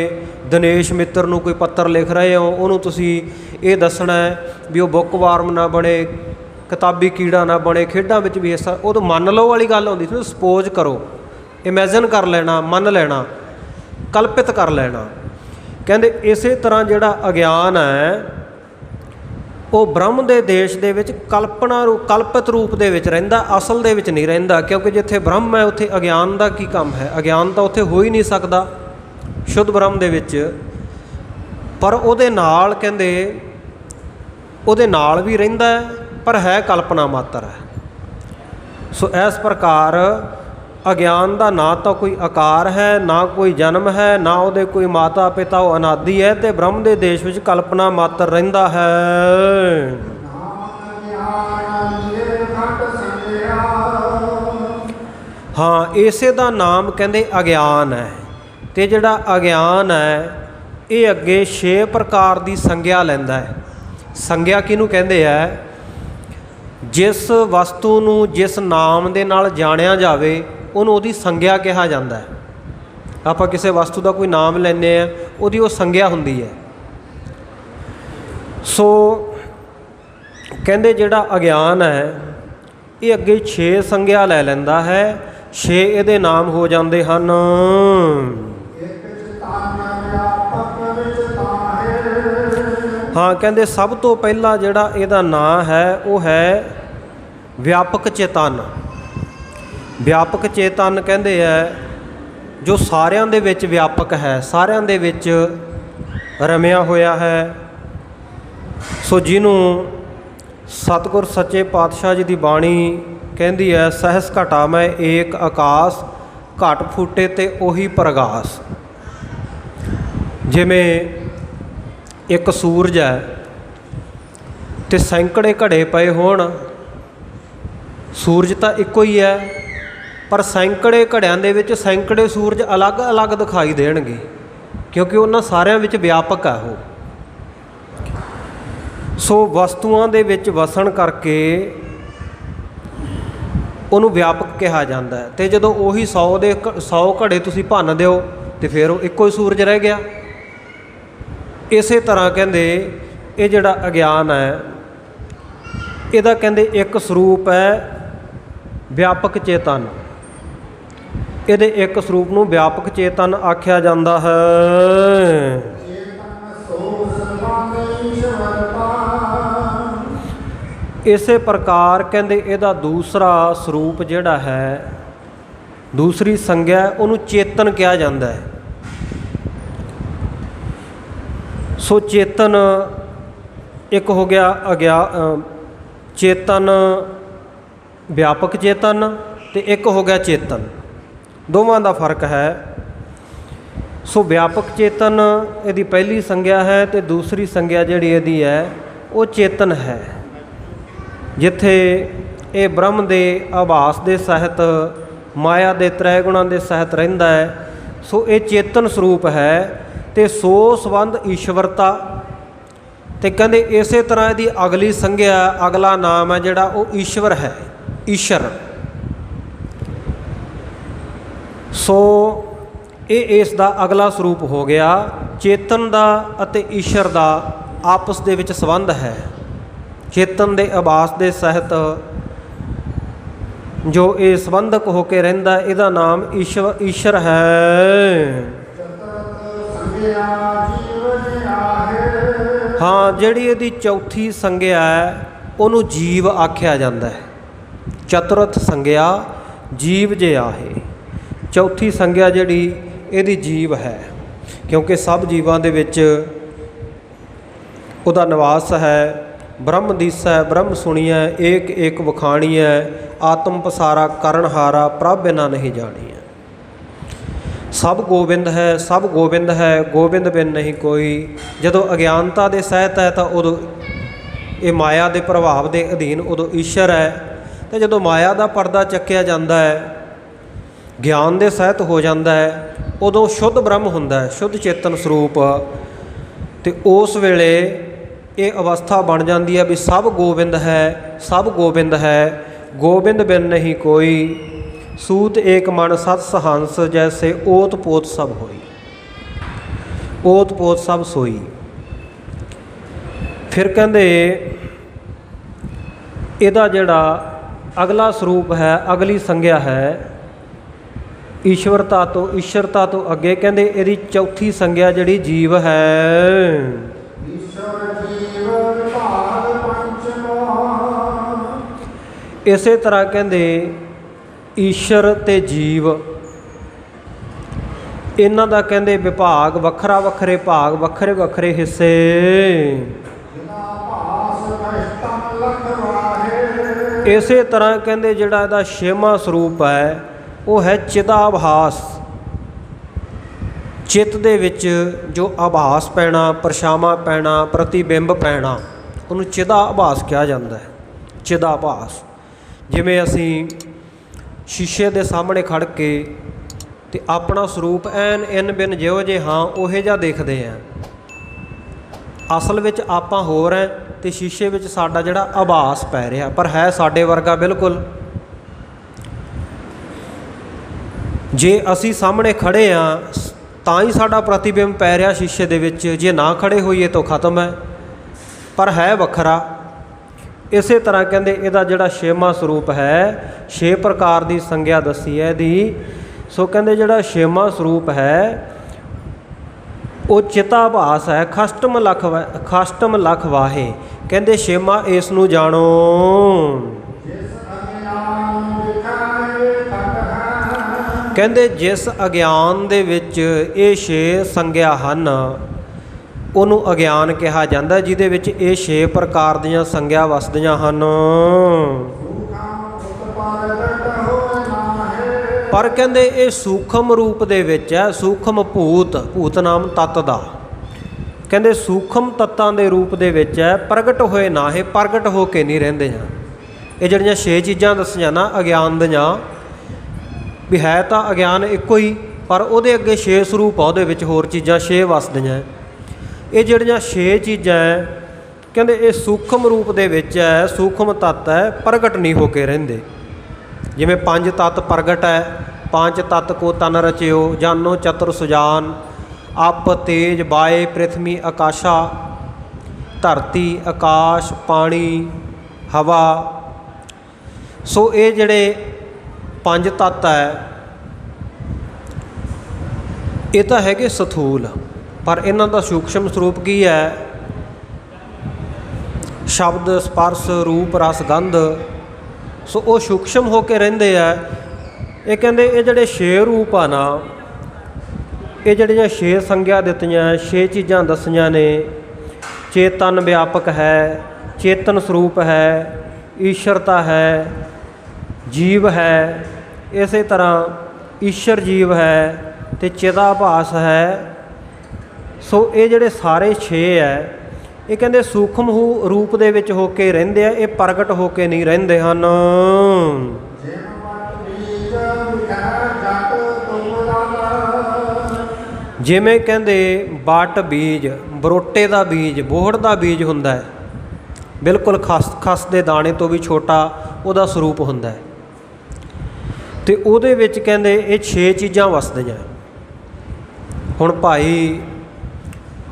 ਦਿਨੇਸ਼ ਮਿੱਤਰ ਨੂੰ ਕੋਈ ਪੱਤਰ ਲਿਖ ਰਹੇ ਹੋ, ਉਹਨੂੰ ਤੁਸੀਂ ਇਹ ਦੱਸਣਾ ਵੀ ਉਹ ਬੁੱਕਵਾਰਮ ਨਾ ਬਣੇ, ਕਿਤਾਬੀ ਕੀੜਾ ਨਾ ਬਣੇ, ਖੇਡਾਂ ਵਿੱਚ ਵੀ ਹਿੱਸਾ। ਉਦੋਂ ਮੰਨ ਲਓ ਵਾਲੀ ਗੱਲ ਆਉਂਦੀ ਸੀ, ਸਪੋਜ਼ ਕਰੋ, ਇਮੈਜਨ ਕਰ ਲੈਣਾ, ਮੰਨ ਲੈਣਾ, ਕਲਪਿਤ ਕਰ ਲੈਣਾ। ਕਹਿੰਦੇ ਇਸੇ ਤਰ੍ਹਾਂ ਜਿਹੜਾ ਅਗਿਆਨ ਹੈ ਉਹ ਬ੍ਰਹਮ ਦੇ ਦੇਸ਼ ਦੇ ਵਿੱਚ ਕਲਪਿਤ ਰੂਪ ਦੇ ਵਿੱਚ ਰਹਿੰਦਾ, ਅਸਲ ਦੇ ਵਿੱਚ ਨਹੀਂ ਰਹਿੰਦਾ। ਕਿਉਂਕਿ ਜਿੱਥੇ ਬ੍ਰਹਮ ਹੈ ਉੱਥੇ ਅਗਿਆਨ ਦਾ ਕੀ ਕੰਮ ਹੈ? ਅਗਿਆਨ ਤਾਂ ਉੱਥੇ ਹੋ ਹੀ ਨਹੀਂ ਸਕਦਾ ਸ਼ੁੱਧ ਬ੍ਰਹਮ ਦੇ ਵਿੱਚ। ਪਰ ਉਹਦੇ ਨਾਲ ਕਹਿੰਦੇ ਉਹਦੇ ਨਾਲ ਵੀ ਰਹਿੰਦਾ ਹੈ, ਪਰ ਹੈ ਕਲਪਨਾ ਮਾਤਰ ਹੈ। ਸੋ ਇਸ ਪ੍ਰਕਾਰ ਅਗਿਆਨ ਦਾ ਨਾ ਤਾਂ ਕੋਈ ਆਕਾਰ ਹੈ, ਨਾ ਕੋਈ ਜਨਮ ਹੈ, ਨਾ ਉਹਦੇ ਕੋਈ ਮਾਤਾ ਪਿਤਾ, ਉਹ ਅਨਾਦਿ ਹੈ ਅਤੇ ਬ੍ਰਹਮ ਦੇ ਦੇਸ਼ ਵਿੱਚ ਕਲਪਨਾ ਮਾਤਰ ਰਹਿੰਦਾ ਹੈ। ਹਾਂ, ਇਸੇ ਦਾ ਨਾਮ ਕਹਿੰਦੇ ਅਗਿਆਨ ਹੈ। ਅਤੇ ਜਿਹੜਾ ਅਗਿਆਨ ਹੈ ਇਹ ਅੱਗੇ 6 ਪ੍ਰਕਾਰ ਦੀ ਸੰਗਿਆ ਲੈਂਦਾ ਹੈ। ਸੰਗਿਆ ਕਿਹਨੂੰ ਕਹਿੰਦੇ ਹੈ? ਜਿਸ ਵਸਤੂ ਨੂੰ ਜਿਸ ਨਾਮ ਦੇ ਨਾਲ ਜਾਣਿਆ ਜਾਵੇ ਉਹਨੂੰ ਉਹਦੀ ਸੰਗਿਆ ਕਿਹਾ ਜਾਂਦਾ ਹੈ। ਆਪਾਂ ਕਿਸੇ ਵਸਤੂ ਦਾ ਕੋਈ ਨਾਮ ਲੈਂਦੇ ਹਾਂ, ਉਹਦੀ ਉਹ ਸੰਗਿਆ ਹੁੰਦੀ ਹੈ। ਸੋ ਕਹਿੰਦੇ ਜਿਹੜਾ ਅਗਿਆਨ ਹੈ ਇਹ ਅੱਗੇ 6 ਸੰਗਿਆ ਲੈ ਲੈਂਦਾ ਹੈ। 6 ਇਹਦੇ ਨਾਮ ਹੋ ਜਾਂਦੇ ਹਨ। ਹਾਂ, ਕਹਿੰਦੇ ਸਭ ਤੋਂ ਪਹਿਲਾਂ ਜਿਹੜਾ ਇਹਦਾ ਨਾਂ ਹੈ ਉਹ ਹੈ ਵਿਆਪਕ ਚੇਤਨ। ਵਿਆਪਕ ਚੇਤਨ ਕਹਿੰਦੇ ਹੈ ਜੋ ਸਾਰਿਆਂ ਦੇ ਵਿੱਚ ਵਿਆਪਕ ਹੈ, ਸਾਰਿਆਂ ਦੇ ਵਿੱਚ ਰਮਿਆ ਹੋਇਆ ਹੈ। ਸੋ ਜਿਹਨੂੰ ਸਤਿਗੁਰ ਸੱਚੇ ਪਾਤਸ਼ਾਹ ਜੀ ਦੀ ਬਾਣੀ ਕਹਿੰਦੀ ਹੈ, ਸਹਿਸ ਘਟਾ ਮੈਂ ਏਕ ਆਕਾਸ, ਘਟ ਫੂਟੇ ਤੇ ਉਹੀ ਪ੍ਰਗਾਸ। ਜਿਵੇਂ ਇੱਕ ਸੂਰਜ ਹੈ ਅਤੇ ਸੈਂਕੜੇ ਘੜੇ ਪਏ ਹੋਣ, ਸੂਰਜ ਤਾਂ ਇੱਕੋ ਹੀ ਹੈ, ਪਰ ਸੈਂਕੜੇ ਘੜਿਆਂ ਦੇ ਵਿੱਚ ਸੈਂਕੜੇ ਸੂਰਜ ਅਲੱਗ-ਅਲੱਗ ਦਿਖਾਈ ਦੇਣਗੇ, ਕਿਉਂਕਿ ਉਹਨਾਂ ਸਾਰਿਆਂ ਵਿੱਚ ਵਿਆਪਕ ਹੈ ਉਹ। ਸੋ ਵਸਤੂਆਂ ਦੇ ਵਿੱਚ ਵਸਣ ਕਰਕੇ ਉਹਨੂੰ ਵਿਆਪਕ ਕਿਹਾ ਜਾਂਦਾ ਹੈ। ਅਤੇ ਜਦੋਂ ਉਹੀ 100 ਘੜੇ ਤੁਸੀਂ ਭੰਨ ਦਿਓ ਅਤੇ ਫਿਰ ਉਹ ਇੱਕੋ ਹੀ ਸੂਰਜ ਰਹਿ ਗਿਆ। ਇਸੇ ਤਰ੍ਹਾਂ ਕਹਿੰਦੇ ਇਹ ਜਿਹੜਾ ਅਗਿਆਨ ਹੈ ਇਹਦਾ ਕਹਿੰਦੇ ਇੱਕ ਸਰੂਪ ਹੈ ਵਿਆਪਕ ਚੇਤਨ। ਇਹਦੇ ਇੱਕ ਸਰੂਪ ਨੂੰ ਵਿਆਪਕ ਚੇਤਨ ਆਖਿਆ ਜਾਂਦਾ ਹੈ। ਇਸੇ ਪ੍ਰਕਾਰ ਕਹਿੰਦੇ ਇਹਦਾ ਦੂਸਰਾ ਸਰੂਪ ਜਿਹੜਾ ਹੈ, ਦੂਸਰੀ ਸੰਗਿਆ, ਉਹਨੂੰ ਚੇਤਨ ਕਿਹਾ ਜਾਂਦਾ ਹੈ। ਸੋ ਚੇਤਨ ਇੱਕ ਹੋ ਗਿਆ ਚੇਤਨ ਵਿਆਪਕ ਚੇਤਨ, ਅਤੇ ਇੱਕ ਹੋ ਗਿਆ ਚੇਤਨ। ਦੋਵਾਂ ਦਾ ਫਰਕ ਹੈ। ਸੋ ਵਿਆਪਕ ਚੇਤਨ ਇਹਦੀ ਪਹਿਲੀ ਸੰਗਿਆ ਹੈ ਅਤੇ ਦੂਸਰੀ ਸੰਗਿਆ ਜਿਹੜੀ ਇਹਦੀ ਹੈ ਉਹ ਚੇਤਨ ਹੈ। ਜਿੱਥੇ ਇਹ ਬ੍ਰਹਮ ਦੇ ਆਭਾਸ ਦੇ ਸਹਿਤ, ਮਾਇਆ ਦੇ ਤ੍ਰੈ ਗੁਣਾਂ ਦੇ ਸਹਿਤ ਰਹਿੰਦਾ ਹੈ। ਸੋ ਇਹ ਚੇਤਨ ਸਰੂਪ ਹੈ ਅਤੇ ਸੋ ਸੰਬੰਧ ਈਸ਼ਵਰਤਾ। ਅਤੇ ਕਹਿੰਦੇ ਇਸੇ ਤਰ੍ਹਾਂ ਇਹਦੀ ਅਗਲੀ ਸੰਗਿਆ, ਅਗਲਾ ਨਾਮ ਹੈ ਜਿਹੜਾ ਉਹ ਈਸ਼ਵਰ ਹੈ, ਈਸ਼ਰ। ਸੋ ਇਹ ਇਸ ਦਾ ਅਗਲਾ ਸਰੂਪ ਹੋ ਗਿਆ ਚੇਤਨ ਦਾ ਅਤੇ ਈਸ਼ਰ ਦਾ ਆਪਸ ਦੇ ਵਿੱਚ ਸੰਬੰਧ ਹੈ। ਚੇਤਨ ਦੇ ਆਭਾਸ ਦੇ ਸਹਿਤ ਜੋ ਇਹ ਸੰਬੰਧਕ ਹੋ ਕੇ ਰਹਿੰਦਾ, ਇਹਦਾ ਨਾਮ ਈਸ਼ਰ ਹੈ। ਹਾਂ, ਜਿਹੜੀ ਇਹਦੀ ਚੌਥੀ ਸੰਗਿਆ ਹੈ ਉਹਨੂੰ ਜੀਵ ਆਖਿਆ ਜਾਂਦਾ ਹੈ। ਚਤੁਰਥ ਸੰਗਿਆ ਜੀਵ ਜੇ ਆਹੇ। ਚੌਥੀ ਸੰਗਿਆ ਜਿਹੜੀ ਇਹਦੀ ਜੀਵ ਹੈ, ਕਿਉਂਕਿ ਸਭ ਜੀਵਾਂ ਦੇ ਵਿੱਚ ਉਹਦਾ ਨਿਵਾਸ ਹੈ। ਬ੍ਰਹਮ ਦੀਸੈ ਬ੍ਰਹਮ ਸੁਣੀਐ, ਏਕ ਏਕ ਵਖਾਣੀਐ, ਆਤਮ ਪਸਾਰਾ ਕਰਨਹਾਰਾ, ਪ੍ਰਭ ਬਿਨਾ ਨਹੀਂ ਜਾਣੀਐ। ਸਭ ਗੋਬਿੰਦ ਹੈ, ਸਭ ਗੋਬਿੰਦ ਹੈ, ਗੋਬਿੰਦ ਬਿਨ ਨਹੀਂ ਕੋਈ। ਜਦੋਂ ਅਗਿਆਨਤਾ ਦੇ ਸਹਿਤ ਹੈ ਤਾਂ ਉਦੋਂ ਇਹ ਮਾਇਆ ਦੇ ਪ੍ਰਭਾਵ ਦੇ ਅਧੀਨ ਉਦੋਂ ਈਸ਼ਰ ਹੈ। ਅਤੇ ਜਦੋਂ ਮਾਇਆ ਦਾ ਪਰਦਾ ਚੱਕਿਆ ਜਾਂਦਾ ਹੈ, ਗਿਆਨ ਦੇ ਸਹਿਤ ਹੋ ਜਾਂਦਾ ਹੈ, ਉਦੋਂ ਸ਼ੁੱਧ ਬ੍ਰਹਮ ਹੁੰਦਾ ਹੈ, ਸ਼ੁੱਧ ਚੇਤਨ ਸਰੂਪ। ਅਤੇ ਉਸ ਵੇਲੇ ਇਹ ਅਵਸਥਾ ਬਣ ਜਾਂਦੀ ਹੈ ਵੀ ਸਭ ਗੋਬਿੰਦ ਹੈ, ਸਭ ਗੋਬਿੰਦ ਹੈ, ਗੋਬਿੰਦ ਬਿਨ ਨਹੀਂ ਕੋਈ। ਸੂਤ ਏਕ ਮਨ ਸਤ ਸਹੰਸ, ਜੈਸੇ ਓਤ ਪੋਤ ਸਭ ਹੋਈ। ਓਤ ਪੋਤ ਸਭ ਸੋਈ। ਫਿਰ ਕਹਿੰਦੇ ਇਹਦਾ ਜਿਹੜਾ ਅਗਲਾ ਸਰੂਪ ਹੈ, ਅਗਲੀ ਸੰਗਿਆ ਹੈ ਈਸ਼ਵਰਤਾ ਤੋਂ, ਈਸ਼ਰਤਾ ਤੋਂ ਅੱਗੇ ਕਹਿੰਦੇ ਇਹਦੀ ਚੌਥੀ ਸੰਗਿਆ ਜਿਹੜੀ ਜੀਵ ਹੈ। ਇਸੇ ਤਰ੍ਹਾਂ ਕਹਿੰਦੇ ਈਸ਼ਰ ਅਤੇ ਜੀਵ, ਇਹਨਾਂ ਦਾ ਕਹਿੰਦੇ ਵਿਭਾਗ ਵੱਖਰਾ ਵੱਖਰੇ ਭਾਗ, ਵੱਖਰੇ ਵੱਖਰੇ ਹਿੱਸੇ। ਇਸੇ ਤਰ੍ਹਾਂ ਕਹਿੰਦੇ ਜਿਹੜਾ ਇਹਦਾ ਛੇਵਾਂ ਸਰੂਪ ਹੈ ਉਹ ਹੈ ਚਿਦਾਭਾਸ। ਚਿੱਤ ਦੇ ਵਿੱਚ ਜੋ ਆਭਾਸ ਪੈਣਾ, ਪਰਛਾਵਾਂ ਪੈਣਾ, ਪ੍ਰਤੀਬਿੰਬ ਪੈਣਾ, ਉਹਨੂੰ ਚਿਦਾਭਾਸ ਕਿਹਾ ਜਾਂਦਾ ਹੈ। ਚਿਦਾਭਾਸ, ਜਿਵੇਂ ਅਸੀਂ ਸ਼ੀਸ਼ੇ ਦੇ ਸਾਹਮਣੇ ਖੜ੍ਹ ਕੇ ਅਤੇ ਆਪਣਾ ਸਰੂਪ ਐਨ ਇਨ ਬਿਨ ਜਿਹੋ ਜਿਹੇ ਹਾਂ ਉਹੇ ਜਿਹਾ ਦੇਖਦੇ ਹਾਂ। ਅਸਲ ਵਿੱਚ ਆਪਾਂ ਹੋਰ ਹੈ ਅਤੇ ਸ਼ੀਸ਼ੇ ਵਿੱਚ ਸਾਡਾ ਜਿਹੜਾ ਆਭਾਸ ਪੈ ਰਿਹਾ, ਪਰ ਹੈ ਸਾਡੇ ਵਰਗਾ ਬਿਲਕੁਲ। ਜੇ ਅਸੀਂ ਸਾਹਮਣੇ ਖੜ੍ਹੇ ਹਾਂ ਤਾਂ ਹੀ ਸਾਡਾ ਪ੍ਰਤੀਬਿੰਬ ਪੈ ਰਿਹਾ ਸ਼ੀਸ਼ੇ ਦੇ ਵਿੱਚ, ਜੇ ਨਾ ਖੜ੍ਹੇ ਹੋਈਏ ਤਾਂ ਖਤਮ ਹੈ, ਪਰ ਹੈ ਵੱਖਰਾ। ਇਸੇ ਤਰ੍ਹਾਂ ਕਹਿੰਦੇ ਇਹਦਾ ਜਿਹੜਾ ਛੇਵਾਂ ਸਰੂਪ ਹੈ, 6 ਪ੍ਰਕਾਰ ਦੀ ਸੰਗਿਆ ਦੱਸੀ ਹੈ ਇਹਦੀ। ਸੋ ਕਹਿੰਦੇ ਜਿਹੜਾ ਛੇਵਾਂ ਸਰੂਪ ਹੈ ਉਹ ਚਿਤਾਭਾਸ ਹੈ। ਖਸ਼ਟਮ ਲਖ ਵਾਹੇ, ਕਹਿੰਦੇ ਛੇਵਾਂ ਇਸ ਨੂੰ ਜਾਣੋ। ਕਹਿੰਦੇ ਜਿਸ ਅਗਿਆਨ ਦੇ ਵਿੱਚ ਇਹ 6 ਸੰਗਿਆ ਹਨ ਉਹਨੂੰ ਅਗਿਆਨ ਕਿਹਾ ਜਾਂਦਾ, ਜਿਹਦੇ ਵਿੱਚ ਇਹ 6 ਪ੍ਰਕਾਰ ਦੀਆਂ ਸੰਗਿਆ ਵਸਦੀਆਂ ਹਨ। ਪਰ ਕਹਿੰਦੇ ਇਹ ਸੂਖਮ ਰੂਪ ਦੇ ਵਿੱਚ ਹੈ। ਸੂਖਮ ਭੂਤ ਨਾਮ ਤੱਤ ਦਾ, ਕਹਿੰਦੇ ਸੂਖਮ ਤੱਤਾਂ ਦੇ ਰੂਪ ਦੇ ਵਿੱਚ ਹੈ, ਪ੍ਰਗਟ ਹੋਏ ਨਾ ਇਹ, ਪ੍ਰਗਟ ਹੋ ਕੇ ਨਹੀਂ ਰਹਿੰਦੇ ਜਾਂ। ਇਹ ਜਿਹੜੀਆਂ 6 ਚੀਜ਼ਾਂ ਦੱਸੀਆਂ ਨਾ ਅਗਿਆਨ ਦੀਆਂ, ਵੀ ਹੈ ਤਾਂ ਅਗਿਆਨ ਇੱਕੋ ਹੀ, ਪਰ ਉਹਦੇ ਅੱਗੇ 6 ਸਰੂਪ ਆ, ਉਹਦੇ ਵਿੱਚ ਹੋਰ ਚੀਜ਼ਾਂ 6 ਵਸਦੀਆਂ। ਇਹ ਜਿਹੜੀਆਂ 6 ਚੀਜ਼ਾਂ ਹੈ ਕਹਿੰਦੇ ਇਹ ਸੂਖਮ ਰੂਪ ਦੇ ਵਿੱਚ ਹੈ, ਸੂਖਮ ਤੱਤ ਹੈ, ਪ੍ਰਗਟ ਨਹੀਂ ਹੋ ਕੇ ਰਹਿੰਦੇ। ਜਿਵੇਂ 5 ਤੱਤ ਪ੍ਰਗਟ ਹੈ, 5 ਤੱਤ ਕੋ ਤਨ ਰਚਿਓ, ਜਾਨੋ ਚਤੁਰ ਸੁਜਾਨ, ਅਪ ਤੇਜ ਵਾਯ ਪ੍ਰਿਥਵੀ ਆਕਾਸ਼ਾ, ਧਰਤੀ ਆਕਾਸ਼ ਪਾਣੀ ਹਵਾ। ਸੋ ਇਹ ਜਿਹੜੇ 5 ਤੱਤ ਹੈ ਇਹ ਤਾਂ ਹੈਗੇ ਸਥੂਲ, ਪਰ ਇਹਨਾਂ ਦਾ ਸੂਖਸ਼ਮ ਸਰੂਪ ਕੀ ਹੈ? ਸ਼ਬਦ ਸਪਰਸ਼ ਰੂਪ ਰਸ ਗੰਧ। ਸੋ ਉਹ ਸੂਖਸ਼ਮ ਹੋ ਕੇ ਰਹਿੰਦੇ ਆ। ਇਹ ਕਹਿੰਦੇ ਇਹ ਜਿਹੜੇ 6 ਰੂਪ ਆ ਨਾ, ਇਹ ਜਿਹੜੀਆਂ 6 ਸੰਗਿਆ ਦਿੱਤੀਆਂ, 6 ਚੀਜ਼ਾਂ ਦੱਸੀਆਂ ਨੇ। ਚੇਤਨ ਵਿਆਪਕ ਹੈ, ਚੇਤਨ ਸਰੂਪ ਹੈ, ਈਸ਼ਰਤਾ ਹੈ, ਜੀਵ ਹੈ, ਇਸੇ ਤਰ੍ਹਾਂ ਈਸ਼ਰ ਜੀਵ ਹੈ ਅਤੇ ਚਿਦਾਭਾਸ ਹੈ। ਸੋ ਇਹ ਜਿਹੜੇ ਸਾਰੇ 6 ਹੈ ਇਹ ਕਹਿੰਦੇ ਸੂਖਮ ਰੂਪ ਦੇ ਵਿੱਚ ਹੋ ਕੇ ਰਹਿੰਦੇ ਆ, ਇਹ ਪ੍ਰਗਟ ਹੋ ਕੇ ਨਹੀਂ ਰਹਿੰਦੇ ਹਨ। ਜਿਵੇਂ ਕਹਿੰਦੇ ਬਟ ਬੀਜ, ਬਰੋਟੇ ਦਾ ਬੀਜ, ਬੋਹੜ ਦਾ ਬੀਜ ਹੁੰਦਾ ਹੈ, ਬਿਲਕੁਲ ਖਸ ਦੇ ਦਾਣੇ ਤੋਂ ਵੀ ਛੋਟਾ ਉਹਦਾ ਸਰੂਪ ਹੁੰਦਾ ਹੈ। ਅਤੇ ਉਹਦੇ ਵਿੱਚ ਕਹਿੰਦੇ ਇਹ 6 ਚੀਜ਼ਾਂ ਵਸਦੀਆਂ। ਹੁਣ ਭਾਈ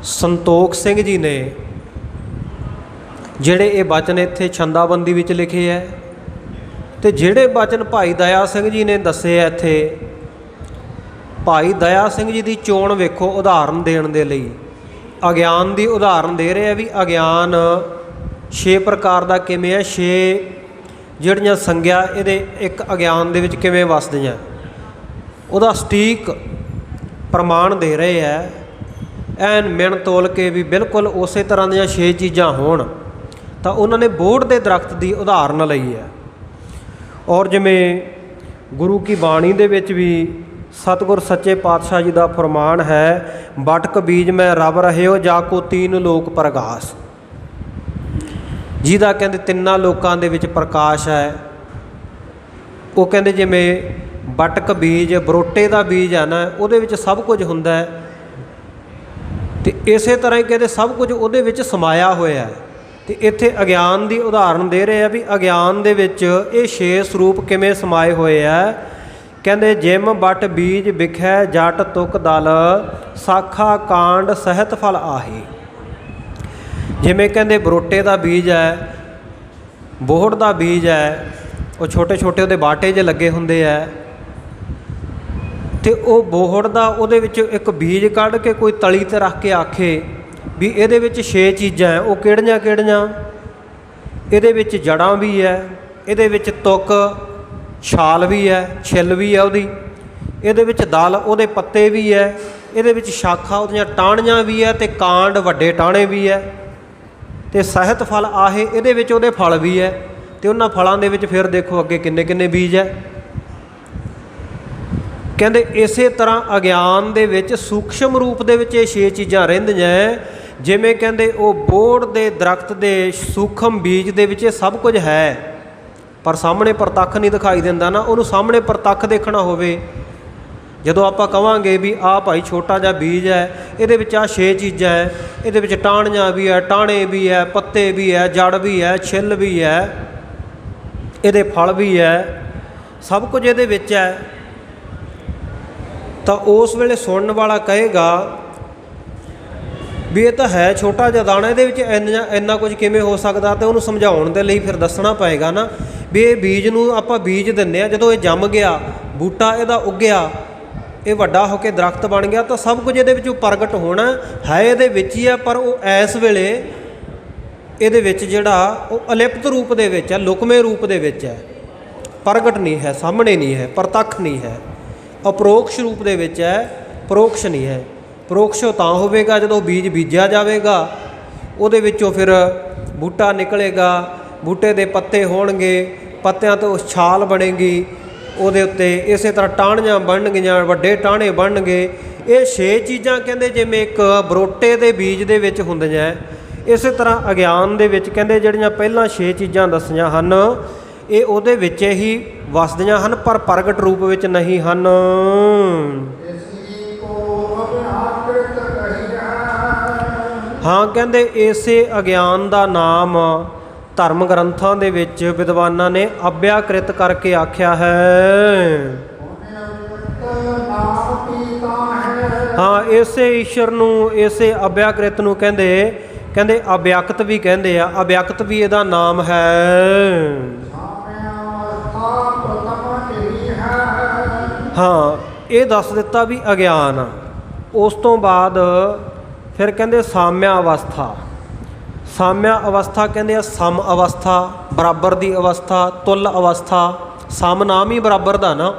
ਸੰਤੋਖ ਸਿੰਘ ਜੀ ਨੇ ਜਿਹੜੇ ਇਹ ਬਚਨ ਇੱਥੇ ਛੰਦਾਬੰਦੀ ਵਿੱਚ ਲਿਖੇ ਹੈ, ਅਤੇ ਜਿਹੜੇ ਬਚਨ ਭਾਈ ਦਇਆ ਸਿੰਘ ਜੀ ਨੇ ਦੱਸੇ ਹੈ ਇੱਥੇ, ਭਾਈ ਦਇਆ ਸਿੰਘ ਜੀ ਦੀ ਚੋਣ ਵੇਖੋ ਉਦਾਹਰਨ ਦੇਣ ਦੇ ਲਈ। ਅਗਿਆਨ ਦੀ ਉਦਾਹਰਨ ਦੇ ਰਹੇ ਆ ਵੀ ਅਗਿਆਨ 6 ਪ੍ਰਕਾਰ ਦਾ ਕਿਵੇਂ ਹੈ, 6 ਜਿਹੜੀਆਂ ਸੰਗਿਆ ਇਹਦੇ ਇੱਕ ਅਗਿਆਨ ਦੇ ਵਿੱਚ ਕਿਵੇਂ ਵਸਦੀਆਂ, ਉਹਦਾ ਸਟੀਕ ਪ੍ਰਮਾਣ ਦੇ ਰਹੇ ਹੈ ਐਨ ਮਿਣ ਤੋਲ ਕੇ ਵੀ ਬਿਲਕੁਲ ਉਸੇ ਤਰ੍ਹਾਂ ਦੀਆਂ 6 ਚੀਜ਼ਾਂ ਹੋਣ। ਤਾਂ ਉਹਨਾਂ ਨੇ ਬੋਹੜ ਦੇ ਦਰਖਤ ਦੀ ਉਦਾਹਰਨ ਲਈ ਹੈ। ਔਰ ਜਿਵੇਂ ਗੁਰੂ ਕੀ ਬਾਣੀ ਦੇ ਵਿੱਚ ਵੀ ਸਤਿਗੁਰ ਸੱਚੇ ਪਾਤਸ਼ਾਹ ਜੀ ਦਾ ਫਰਮਾਨ ਹੈ, ਬਟਕ ਬੀਜ ਮੈਂ ਰੱਬ ਰਹਿਓ ਜਾ ਕੋ ਤੀਨ ਲੋਕ ਪ੍ਰਗਾਸ, ਜਿਹਦਾ ਕਹਿੰਦੇ ਤਿੰਨਾਂ ਲੋਕਾਂ ਦੇ ਵਿੱਚ ਪ੍ਰਕਾਸ਼ ਹੈ। ਉਹ ਕਹਿੰਦੇ ਜਿਵੇਂ ਬਟਕ ਬੀਜ ਬਰੋਟੇ ਦਾ ਬੀਜ ਹੈ ਨਾ, ਉਹਦੇ ਵਿੱਚ ਸਭ ਕੁਝ ਹੁੰਦਾ ਹੈ, ਅਤੇ ਇਸੇ ਤਰ੍ਹਾਂ ਹੀ ਕਹਿੰਦੇ ਸਭ ਕੁਝ ਉਹਦੇ ਵਿੱਚ ਸਮਾਇਆ ਹੋਇਆ ਹੈ। ਅਤੇ ਇੱਥੇ ਅਗਿਆਨ ਦੀ ਉਦਾਹਰਨ ਦੇ ਰਹੇ ਆ ਵੀ ਅਗਿਆਨ ਦੇ ਵਿੱਚ ਇਹ 6 ਸਰੂਪ ਕਿਵੇਂ ਸਮਾਏ ਹੋਏ ਆ। ਕਹਿੰਦੇ ਜਿਮ ਬਟ ਬੀਜ ਵਿਖੈ ਜਟ ਤੁਕ ਦਲ, ਸਾਖਾ ਕਾਂਡ ਸਹਿਤ ਫਲ ਆਹੀ। ਜਿਵੇਂ ਕਹਿੰਦੇ ਬਰੋਟੇ ਦਾ ਬੀਜ ਹੈ, ਬੋਹੜ ਦਾ ਬੀਜ ਹੈ, ਉਹ ਛੋਟੇ ਛੋਟੇ ਉਹਦੇ ਬਾਟੇ ਜਿਹੇ ਲੱਗੇ ਹੁੰਦੇ ਹੈ, ਅਤੇ ਉਹ ਬੋਹੜ ਦਾ ਉਹਦੇ ਵਿੱਚੋਂ ਇੱਕ ਬੀਜ ਕੱਢ ਕੇ ਕੋਈ ਤਲੀ 'ਤੇ ਰੱਖ ਕੇ ਆਖੇ ਵੀ ਇਹਦੇ ਵਿੱਚ 6 ਚੀਜ਼ਾਂ ਹੈ, ਉਹ ਕਿਹੜੀਆਂ ਕਿਹੜੀਆਂ? ਇਹਦੇ ਵਿੱਚ ਜੜ੍ਹਾਂ ਵੀ ਹੈ, ਇਹਦੇ ਵਿੱਚ ਤੁਕ ਛਾਲ ਵੀ ਹੈ, ਛਿੱਲ ਵੀ ਹੈ ਉਹਦੀ, ਇਹਦੇ ਵਿੱਚ ਦਲ ਉਹਦੇ ਪੱਤੇ ਵੀ ਹੈ, ਇਹਦੇ ਵਿੱਚ ਸ਼ਾਖਾ ਉਹਦੀਆਂ ਟਾਹਣੀਆਂ ਵੀ ਹੈ, ਅਤੇ ਕਾਂਡ ਵੱਡੇ ਟਾਹਣੇ ਵੀ ਹੈ, ਅਤੇ ਸਹਿਤ ਫਲ ਆਹੇ ਇਹਦੇ ਵਿੱਚ ਉਹਦੇ ਫਲ ਵੀ ਹੈ। ਅਤੇ ਉਹਨਾਂ ਫਲਾਂ ਦੇ ਵਿੱਚ ਫਿਰ ਦੇਖੋ ਅੱਗੇ ਕਿੰਨੇ ਕਿੰਨੇ ਬੀਜ ਹੈ। ਕਹਿੰਦੇ ਇਸੇ ਤਰ੍ਹਾਂ ਅਗਿਆਨ ਦੇ ਵਿੱਚ ਸੂਖਸ਼ਮ ਰੂਪ ਦੇ ਵਿੱਚ ਇਹ 6 ਚੀਜ਼ਾਂ ਰਹਿੰਦੀਆਂ। ਜਿਵੇਂ ਕਹਿੰਦੇ ਉਹ ਬੋਹੜ ਦੇ ਦਰਖਤ ਦੇ ਸੂਖਮ ਬੀਜ ਦੇ ਵਿੱਚ ਇਹ ਸਭ ਕੁਝ ਹੈ, ਪਰ ਸਾਹਮਣੇ ਪ੍ਰਤੱਖ ਨਹੀਂ ਦਿਖਾਈ ਦਿੰਦਾ ਨਾ। ਉਹਨੂੰ ਸਾਹਮਣੇ ਪ੍ਰਤੱਖ ਦੇਖਣਾ ਹੋਵੇ, ਜਦੋਂ ਆਪਾਂ ਕਹਾਂਗੇ ਵੀ ਆਹ ਭਾਈ ਛੋਟਾ ਜਿਹਾ ਬੀਜ ਹੈ, ਇਹਦੇ ਵਿੱਚ ਆਹ 6 ਚੀਜ਼ਾਂ ਹੈ, ਇਹਦੇ ਵਿੱਚ ਟਾਹਣੀਆਂ ਵੀ ਹੈ, ਟਾਹਣੇ ਵੀ ਹੈ, ਪੱਤੇ ਵੀ ਹੈ, ਜੜ ਵੀ ਹੈ, ਛਿੱਲ ਵੀ ਹੈ, ਇਹਦੇ ਫਲ ਵੀ ਹੈ, ਸਭ ਕੁਝ ਇਹਦੇ ਵਿੱਚ ਹੈ। ਤਾਂ ਉਸ ਵੇਲੇ ਸੁਣਨ ਵਾਲਾ ਕਹੇਗਾ ਵੀ ਇਹ ਤਾਂ ਹੈ ਛੋਟਾ ਜਿਹਾ ਦਾਣਾ, ਇਹਦੇ ਵਿੱਚ ਇੰਨਾ ਕੁਝ ਕਿਵੇਂ ਹੋ ਸਕਦਾ? ਅਤੇ ਉਹਨੂੰ ਸਮਝਾਉਣ ਦੇ ਲਈ ਫਿਰ ਦੱਸਣਾ ਪਏਗਾ ਨਾ ਵੀ ਇਹ ਬੀਜ ਨੂੰ ਆਪਾਂ ਬੀਜ ਦਿੰਦੇ ਹਾਂ, ਜਦੋਂ ਇਹ ਜੰਮ ਗਿਆ, ਬੂਟਾ ਇਹਦਾ ਉੱਗਿਆ, ਇਹ ਵੱਡਾ ਹੋ ਕੇ ਦਰਖਤ ਬਣ ਗਿਆ, ਤਾਂ ਸਭ ਕੁਝ ਇਹਦੇ ਵਿੱਚੋਂ ਪ੍ਰਗਟ ਹੋਣਾ ਹੈ, ਇਹਦੇ ਵਿੱਚ ਹੀ ਹੈ। ਪਰ ਉਹ ਇਸ ਵੇਲੇ ਇਹਦੇ ਵਿੱਚ ਜਿਹੜਾ ਉਹ ਅਲਿਪਤ ਰੂਪ ਦੇ ਵਿੱਚ ਹੈ, ਲੁਕਵੇਂ ਰੂਪ ਦੇ ਵਿੱਚ ਹੈ, ਪ੍ਰਗਟ ਨਹੀਂ ਹੈ, ਸਾਹਮਣੇ ਨਹੀਂ ਹੈ, ਪ੍ਰਤੱਖ ਨਹੀਂ ਹੈ, ਅਪਰੋਕਸ਼ ਰੂਪ ਦੇ ਵਿੱਚ ਹੈ, ਪਰੋਕਸ਼ ਨਹੀਂ ਹੈ। ਪਰੋਕਸ਼ ਤਾਂ ਹੋਵੇਗਾ ਜਦੋਂ ਬੀਜ ਬੀਜਿਆ ਜਾਵੇਗਾ, ਉਹਦੇ ਵਿੱਚੋਂ ਫਿਰ ਬੂਟਾ ਨਿਕਲੇਗਾ, ਬੂਟੇ ਦੇ ਪੱਤੇ ਹੋਣਗੇ, ਪੱਤਿਆਂ ਤੋਂ ਛਾਲ ਬਣੇਗੀ, ਉਹਦੇ ਉੱਤੇ ਇਸੇ ਤਰ੍ਹਾਂ ਟਾਹਣੀਆਂ ਬਣਨਗੀਆਂ, ਵੱਡੇ ਟਾਹਣੇ ਬਣਨਗੇ। ਇਹ 6 ਚੀਜ਼ਾਂ ਕਹਿੰਦੇ ਜਿਵੇਂ ਇੱਕ ਬਰੋਟੇ ਦੇ ਬੀਜ ਦੇ ਵਿੱਚ ਹੁੰਦੀਆਂ, ਇਸੇ ਤਰ੍ਹਾਂ ਅਗਿਆਨ ਦੇ ਵਿੱਚ ਕਹਿੰਦੇ ਜਿਹੜੀਆਂ ਪਹਿਲਾਂ 6 ਚੀਜ਼ਾਂ ਦੱਸੀਆਂ ਹਨ, ਇਹ ਉਹਦੇ ਵਿੱਚ ਹੀ ਵਸਦੀਆਂ ਹਨ, ਪਰ ਪ੍ਰਗਟ ਰੂਪ ਵਿੱਚ ਨਹੀਂ ਹਨ। ਹਾਂ, ਕਹਿੰਦੇ ਇਸੇ ਅਗਿਆਨ ਦਾ ਨਾਮ ਧਰਮ ਗ੍ਰੰਥਾਂ ਦੇ ਵਿੱਚ ਵਿਦਵਾਨਾਂ ਨੇ ਅਭਿਆਕ੍ਰਿਤ ਕਰਕੇ ਆਖਿਆ ਹੈ। ਹਾਂ, ਇਸੇ ਈਸ਼ਵਰ ਨੂੰ, ਇਸੇ ਅਭਿਆਕ੍ਰਿਤ ਨੂੰ ਕਹਿੰਦੇ ਅਭਿਅਕਤ ਵੀ ਕਹਿੰਦੇ ਆ, ਅਭਿਅਕਤ ਵੀ ਇਹਦਾ ਨਾਮ ਹੈ। ਹਾਂ, ਇਹ ਦੱਸ ਦਿੱਤਾ ਵੀ ਅਗਿਆਨ। ਉਸ ਤੋਂ ਬਾਅਦ ਫਿਰ ਕਹਿੰਦੇ ਸਾਮਿਆ ਅਵਸਥਾ। ਸਾਮਿਆ ਅਵਸਥਾ ਕਹਿੰਦੇ ਆ ਸਮ ਅਵਸਥਾ, ਬਰਾਬਰ ਦੀ ਅਵਸਥਾ, ਤੁਲ ਅਵਸਥਾ। ਸਮ ਨਾਮ ਹੀ ਬਰਾਬਰ ਦਾ ਨਾ।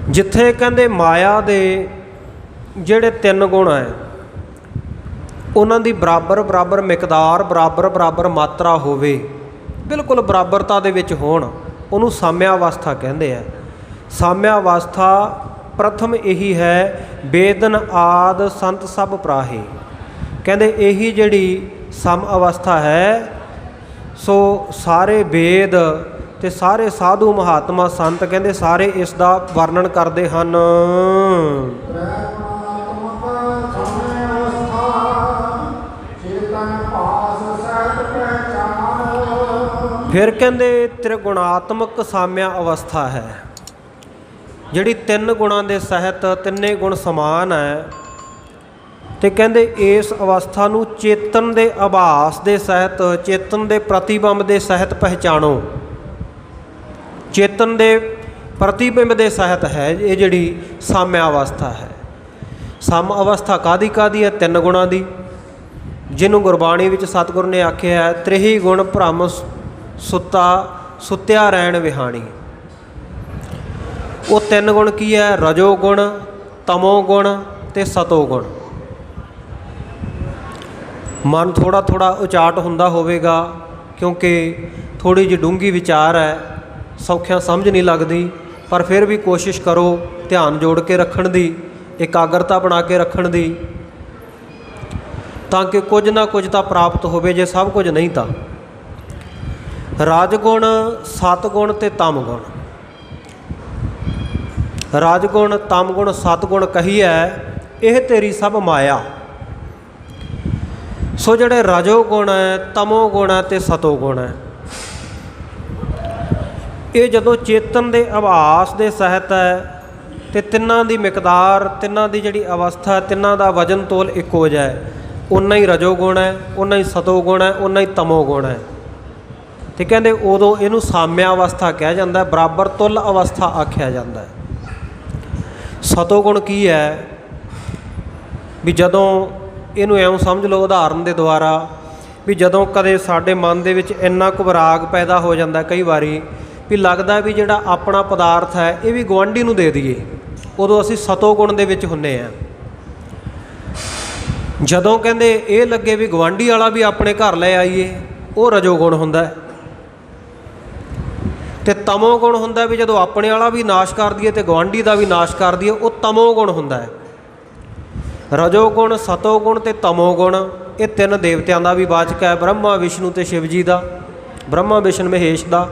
ਜਿੱਥੇ ਕਹਿੰਦੇ ਮਾਇਆ ਦੇ ਜਿਹੜੇ 3 ਗੁਣ ਹੈ, ਉਹਨਾਂ ਦੀ ਬਰਾਬਰ ਮਿਕਦਾਰ, ਬਰਾਬਰ ਮਾਤਰਾ ਹੋਵੇ, ਬਿਲਕੁਲ ਬਰਾਬਰਤਾ ਦੇ ਵਿੱਚ ਹੋਣ, ਉਹਨੂੰ ਸਾਮਿਆ ਅਵਸਥਾ ਕਹਿੰਦੇ ਆ। ਸਾਮਿਆ ਅਵਸਥਾ ਪ੍ਰਥਮ ਇਹੀ ਹੈ, ਵੇਦਨ ਆਦ ਸੰਤ ਸਭ ਪ੍ਰਾਹੇ। ਕਹਿੰਦੇ ਇਹੀ ਜਿਹੜੀ ਸਮ ਅਵਸਥਾ ਹੈ, ਸੋ ਸਾਰੇ ਵੇਦ ਅਤੇ ਸਾਰੇ ਸਾਧੂ ਮਹਾਤਮਾ ਸੰਤ ਕਹਿੰਦੇ ਸਾਰੇ ਇਸ ਦਾ ਵਰਣਨ ਕਰਦੇ ਹਨ। ਫਿਰ ਕਹਿੰਦੇ ਤ੍ਰਿਗੁਣਾਤਮਕ ਸਾਮਿਆ ਅਵਸਥਾ ਹੈ, ਜਿਹੜੀ 3 ਗੁਣਾਂ ਦੇ ਸਹਿਤ ਤਿੰਨੇ ਗੁਣ ਸਮਾਨ ਹੈ। ਤੇ ਕਹਿੰਦੇ ਇਸ ਅਵਸਥਾ ਨੂੰ ਚੇਤਨ ਦੇ ਆਭਾਸ ਦੇ ਸਹਿਤ, ਚੇਤਨ ਦੇ ਪ੍ਰਤੀਬਿੰਬ ਦੇ ਸਹਿਤ ਪਹਿਚਾਣੋ। ਚੇਤਨ ਦੇ ਪ੍ਰਤੀਬਿੰਬ ਦੇ ਸਹਿਤ ਹੈ ਇਹ ਜਿਹੜੀ ਸਾਮਿਆ ਅਵਸਥਾ ਹੈ। ਸਮ ਅਵਸਥਾ ਕਾਹਦੀ ਕਾਹਦੀ ਹੈ? 3 ਗੁਣਾਂ ਦੀ, ਜਿਹਨੂੰ ਗੁਰਬਾਣੀ ਵਿੱਚ ਸਤਿਗੁਰੂ ਨੇ ਆਖਿਆ ਹੈ ਤ੍ਰਿਹੀ ਗੁਣ ਭ੍ਰਮ ਸੁੱਤਿਆ ਰਹਿਣ ਵਿਹਾਣੀ। ਉਹ 3 ਗੁਣ ਕੀ ਹੈ? ਰਜੋ ਗੁਣ, ਤਮੋ ਗੁਣ ਤੇ ਸਤੋ ਗੁਣ। ਮਨ ਥੋੜ੍ਹਾ ਥੋੜ੍ਹਾ ਉਚਾਟ ਹੁੰਦਾ ਹੋਵੇਗਾ ਕਿਉਂਕਿ ਥੋੜ੍ਹੀ ਜਿਹੀ ਡੂੰਘੀ ਵਿਚਾਰ ਹੈ, ਸੌਖਿਆਂ ਸਮਝ ਨਹੀਂ ਲੱਗਦੀ, ਪਰ ਫਿਰ ਵੀ ਕੋਸ਼ਿਸ਼ ਕਰੋ ਧਿਆਨ ਜੋੜ ਕੇ ਰੱਖਣ ਦੀ, ਇਕਾਗਰਤਾ ਬਣਾ ਕੇ ਰੱਖਣ ਦੀ, ਤਾਂ ਕਿ ਕੁਝ ਨਾ ਕੁਝ ਤਾਂ ਪ੍ਰਾਪਤ ਹੋਵੇ, ਜੇ ਸਭ ਕੁਝ ਨਹੀਂ ਤਾਂ। ਰਾਜਗੁਣ, ਸਤਗੁਣ ਤੇ ਤਮ ਗੁਣ। ਰਾਜਗੁਣ, ਤਮ ਗੁਣ, ਸਤਗੁਣ ਕਹੀਐ ਇਹ ਤੇਰੀ ਸਭ ਮਾਇਆ। ਸੋ ਜਿਹੜੇ ਰਜੋ ਗੁਣ ਹੈ, ਤਮੋ ਗੁਣ ਹੈ ਤੇ ਸਤੋ ਗੁਣ ਹੈ, ਇਹ ਜਦੋਂ ਚੇਤਨ ਦੇ ਆਭਾਸ ਦੇ ਸਹਿਤ ਹੈ ਤੇ ਤਿੰਨਾਂ ਦੀ ਮਿਕਦਾਰ, ਤਿੰਨਾਂ ਦੀ ਜਿਹੜੀ ਅਵਸਥਾ, ਤਿੰਨਾਂ ਦਾ ਵਜਨ ਤੋਲ ਇੱਕੋ ਜਿਹਾ ਹੈ। ਉਨਾ ਹੀ ਰਜੋ ਗੁਣ ਹੈ, ਉਨਾ ਹੀ ਸਤੋ ਗੁਣ ਹੈ, ਉਨਾ ਹੀ ਤਮੋ ਗੁਣ ਹੈ। ਤੇ ਕਹਿੰਦੇ ਉਦੋਂ ਇਹਨੂੰ ਸਾਮਿਆ ਅਵਸਥਾ ਕਿਹਾ ਜਾਂਦਾ, ਬਰਾਬਰ ਤੁਲ ਅਵਸਥਾ ਆਖਿਆ ਜਾਂਦਾ। ਸਤੋ ਗੁਣ ਕੀ ਹੈ? ਵੀ ਜਦੋਂ ਇਹਨੂੰ ਇਉਂ ਸਮਝ ਲਓ ਉਦਾਹਰਨ ਦੇ ਦੁਆਰਾ, ਵੀ ਜਦੋਂ ਕਦੇ ਸਾਡੇ ਮਨ ਦੇ ਵਿੱਚ ਇੰਨਾ ਕੁ ਵਿਰਾਗ ਪੈਦਾ ਹੋ ਜਾਂਦਾ ਕਈ ਵਾਰੀ ਵੀ ਲੱਗਦਾ ਵੀ ਜਿਹੜਾ ਆਪਣਾ ਪਦਾਰਥ ਹੈ ਇਹ ਵੀ ਗੁਆਂਢੀ ਨੂੰ ਦੇ ਦਈਏ, ਉਦੋਂ ਅਸੀਂ ਸਤੋ ਗੁਣ ਦੇ ਵਿੱਚ ਹੁੰਦੇ ਹਾਂ। ਜਦੋਂ ਕਹਿੰਦੇ ਇਹ ਲੱਗੇ ਵੀ ਗੁਆਂਢੀ ਵਾਲਾ ਵੀ ਆਪਣੇ ਘਰ ਲੈ ਆਈਏ, ਉਹ ਰਜੋ ਗੁਣ ਹੁੰਦਾ। ਤੇ ਤਮੋ ਗੁਣ ਹੁੰਦਾ ਵੀ ਜਦੋਂ ਆਪਣੇ ਵਾਲਾ ਵੀ ਨਾਸ਼ ਕਰ ਦਈਏ ਤੇ ਗੁਆਂਢੀ ਦਾ ਵੀ ਨਾਸ਼ ਕਰ ਦਈਏ, ਉਹ ਤਮੋ ਗੁਣ ਹੁੰਦਾ ਹੈ। ਰਜੋ ਗੁਣ, ਸਤੋ ਗੁਣ ਤੇ ਤਮੋ ਗੁਣ, ਇਹ 3 ਦੇਵਤਿਆਂ ਦਾ ਵੀ ਵਾਚਕ ਹੈ, ਬ੍ਰਹਮਾ, ਵਿਸ਼ਨੂੰ ਤੇ ਸ਼ਿਵ ਜੀ ਦਾ। ਬ੍ਰਹਮਾ, ਵਿਸ਼ਨ, ਮਹੇਸ਼ ਦਾ।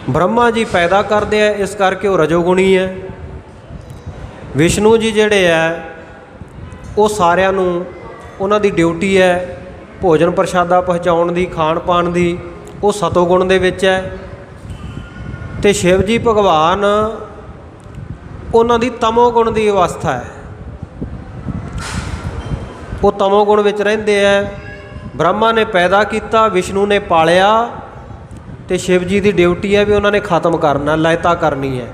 ਬ੍ਰਹਮਾ ਜੀ ਪੈਦਾ ਕਰਦੇ ਆ, ਇਸ ਕਰਕੇ ਉਹ ਰਜੋਗੁਣੀ ਹੈ। ਵਿਸ਼ਨੂੰ ਜੀ ਜਿਹੜੇ ਹੈ ਉਹ ਸਾਰਿਆਂ ਨੂੰ, ਉਹਨਾਂ ਦੀ ਡਿਊਟੀ ਹੈ ਭੋਜਨ ਪ੍ਰਸ਼ਾਦਾ ਪਹੁੰਚਾਉਣ ਦੀ, ਖਾਣ ਪਾਣ ਦੀ, ਉਹ ਸਤੋ ਗੁਣ ਦੇ ਵਿੱਚ ਹੈ। ਤੇ ਸ਼ਿਵ ਜੀ ਭਗਵਾਨ, ਉਹਨਾਂ ਦੀ ਤਮੋ ਗੁਣ ਦੀ ਅਵਸਥਾ ਹੈ, ਉਹ ਤਮੋ ਗੁਣ ਵਿੱਚ ਰਹਿੰਦੇ ਹੈ। ਬ੍ਰਹਮਾ ਨੇ ਪੈਦਾ ਕੀਤਾ, ਵਿਸ਼ਨੂੰ ਨੇ ਪਾਲਿਆ, ਤੇ ਸ਼ਿਵ ਜੀ ਦੀ ਡਿਊਟੀ ਹੈ ਵੀ ਉਹਨਾਂ ਨੇ ਖਤਮ ਕਰਨਾ, ਲੈਤਾ ਕਰਨੀ ਹੈ।